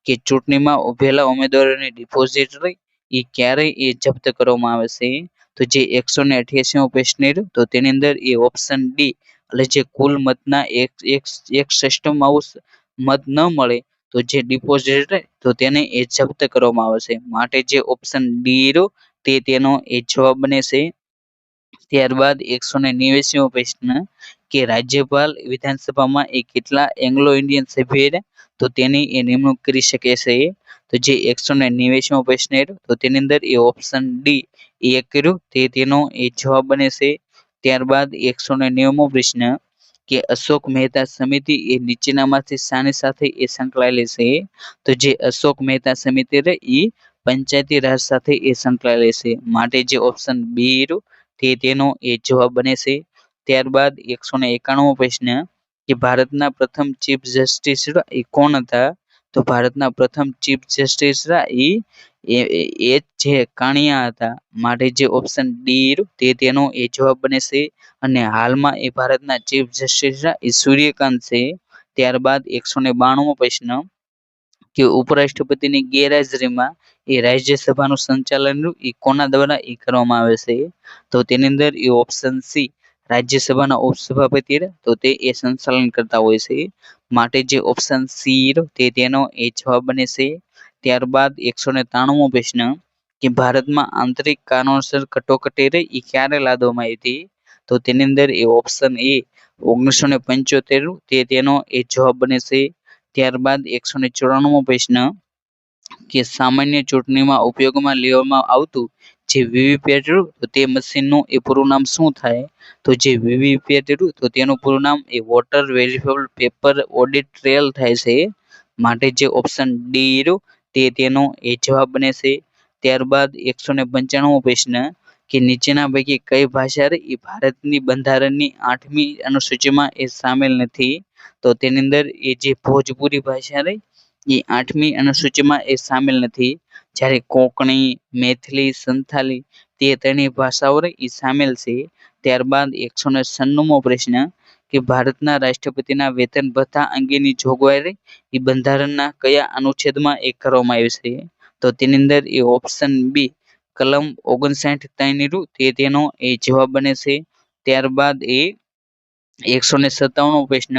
કે ચૂંટણીમાં ઉભેલા ઉમેદવારોની ડિપોઝિટ રહી એ ક્યારે એ જપ્ત કરવામાં આવે છે? તો જે 188મો પ્રશ્ન રહ્યો તો તેની અંદર એ ઓપ્શન ડી એટલે જે કુલ મતના એક સિસ્ટમમાં મત ન મળે તો જે ડિપોઝિટ રહે તો તેને એ જપ્ત કરવામાં આવે છે. માટે જે ઓપ્શન ડી રહ્યો તેનો એ જવાબ બને છે. ત્યારબાદ 189મો પ્રશ્ન કે રાજ્યપાલ વિધાનસભામાં એ કેટલા એંગ્લો ઇન્ડિયન સભ્ય તો તેની એ નિમણૂક કરી શકે છે? તો જે 189મો પ્રશ્ન તો તેની અંદર એ ઓપ્શન ડી એ કર્યું તેનો એ જવાબ બને છે. ત્યારબાદ 190મો પ્રશ્ન કે અશોક મહેતા સમિતિ એ નીચેનામાંથી શાની સાથે એ સંકળાયેલી છે? તો જે અશોક મહેતા સમિતિ રહે એ પંચાયતી રાજ સાથે એ સંકળાયેલી છે. માટે જે ઓપ્શન બી તેનો એ જવાબ બને છે. ત્યારબાદ 191મો પ્રશ્ન કે ભારતના પ્રથમ ચીફ જસ્ટિસ એ કોણ હતા? તો ભારતના પ્રથમ ચીફ જસ્ટિસ એ જે કાણિયા હતા. માટે જે ઓપ્શન ડી તેનો એ જવાબ બને છે. અને હાલમાં એ ભારતના ચીફ જસ્ટિસ એ સૂર્યકાંત છે. ત્યારબાદ 192મો પ્રશ્ન કે ઉપરાષ્ટ્રપતિની ગેરહાજરીમાં એ રાજ્યસભાનું સંચાલન એ કોના દ્વારા એ કરવામાં આવે છે? તો તેની અંદર એ ઓપ્શન સી રાજ્યસભાના ઉપસભાપતિ તો તે એ સંચાલન કરતા હોય છે. માટે જે ઓપ્શન સી તેનો એ જવાબ બને છે. ત્યારબાદ 193મો પ્રશ્ન કે ભારતમાં આંતરિક કાનૂનસર કટોકટી રહી એ ક્યારે લાદવામાં આવી હતી? તો તેની અંદર એ ઓપ્શન એ 1975 તેનો એ જવાબ બને છે. ત્યારબાદ 194મો પ્રશ્ન કે સામાન્ય ચૂંટણીમાં ઉપયોગમાં લેવામાં આવતું જે વીવીપેટ તો તે મશીનનું એ પૂરું નામ શું થાય? તો જે વીવીપેટ તો તેનું પૂરું નામ એ વોટર વેરિફાયેબલ પેપર ઓડિટ ટ્રેલ થાય છે. માટે જે ઓપ્શન ડી તેનો એ જવાબ બને છે. ત્યારબાદ 195મો પ્રશ્ન કે નીચેના પૈકી કઈ ભાષા એ ભારતની બંધારણની 8મી અનુસૂચિમાં એ સામેલ નથી? તો તેની અંદર એ જે ભોજપુરી ભાષા રહી એ 8મી અનુસૂચિમાં એ સામેલ નથી. જ્યારે કોંકણી, મેથલી, સંથાલી તે ત્રણેય ભાષાઓ એ સામેલ છે. ત્યારબાદ 196મો પ્રશ્ન કે ભારતના રાષ્ટ્રપતિના વેતન ભથ્થા અંગેની જોગવાઈ એ બંધારણના કયા અનુચ્છેદમાં એ કરવામાં આવી છે? તો તેની અંદર એ ઓપ્શન બી કલમ 59(3) તેનો એ જવાબ બને છે. ત્યારબાદ એ 157મો પ્રશ્ન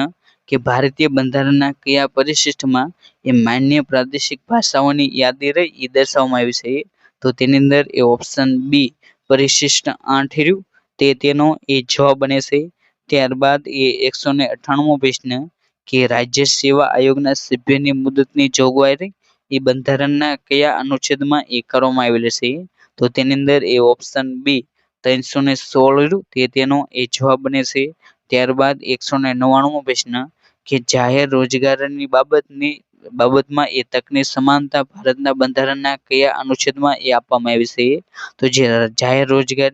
કે ભારતીય બંધારણના કયા પરિશિષ્ટમાં એ માન્ય પ્રાદેશિક ભાષાઓની યાદી રહી એ દર્શાવવામાં આવી છે? તો તેની અંદર એ ઓપ્શન બી પરિશિષ્ટ 8 તેનો એ જવાબ બને છે. ત્યારબાદ એ 198મો પ્રશ્ન કે રાજ્ય સેવા આયોગના સભ્યની મુદતની જોગવાઈ એ બંધારણના કયા અનુચ્છેદમાં એ કરવામાં આવેલી છે? તો તેની અંદર એ ઓપ્શન બી 316 તેનો એ જવાબ બને છે. ત્યારબાદ 199મો પ્રશ્ન કે જાહેર રોજગારની બાબતમાં એ તકની સમાનતા ભારતના બંધારણના કયા અનુચ્છેદમાં એ આપવામાં આવી છે? તો જે જાહેર રોજગાર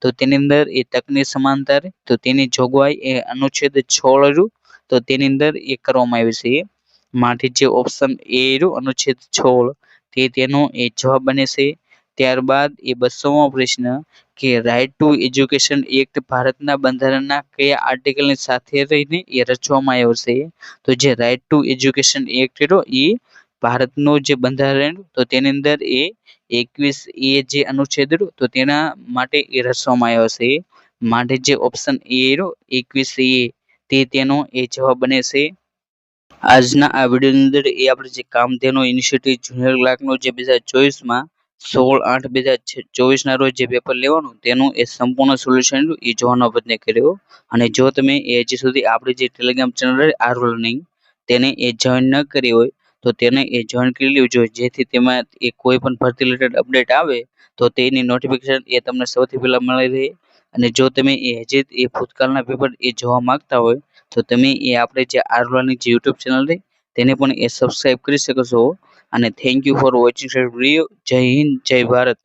તો તેની અંદર એ તકની સમાનતા તો તેની જોગવાઈ એ અનુચ્છેદ 16 તો તેની અંદર એ કરવામાં આવી છે. માટે જે ઓપ્શન એ અનુચ્છેદ 16 તેનો એ જવાબ બને છે. ત્યારબાદ એ 200મો પ્રશ્ન કે રાઇટ ટુ એજ્યુકેશન એક્ટ ભારતના બંધારણના કયા આર્ટિકલની સાથે રહીને એ રચવામાં આવ્યો છે? તો જે રાઇટ ટુ એજ્યુકેશન એક્ટ એ ભારતનું જે બંધારણ તો તેની અંદર એ 21A જે અનુચ્છેદ તો તેના માટે એ રચવામાં આવ્યો છે. માટે જે ઓપ્શન એ 21A તે તેનો એ જવાબ બને છે. આજના આ વિડીયોની અંદર એ આપણે જે કામધેનુ ઇનિશિયેટિવ જુનિયર ક્લાર્કનો જે 2024માં 16/8/2024ના રોજ જે પેપર લેવાનું તેનું એ સંપૂર્ણ સોલ્યુશન એ જોવાનો પ્રયત્ન કર્યો. અને જો તમે એ હજી સુધી આપણી જે ટેલિગ્રામ ચેનલ આર લર્નિંગ તેને એ જોઈન ન કરી હોય તો તેને એ જોઈન કરી લેવું જોઈએ, જેથી તેમાં એ કોઈ પણ ભરતી રિલેટેડ અપડેટ આવે તો તેની નોટિફિકેશન એ તમને સૌથી પહેલા મળી રહે. અને જો તમે એ હજી એ ભૂતકાળના પેપર એ જોવા માંગતા હોય તો તમે એ આપણે જે આર લર્નિંગ જે યુટ્યુબ ચેનલ છે તેને પણ એ સબસ્ક્રાઇબ કરી શકો છો. અને thank you for watching video. જય હિન્દ, જય ભારત.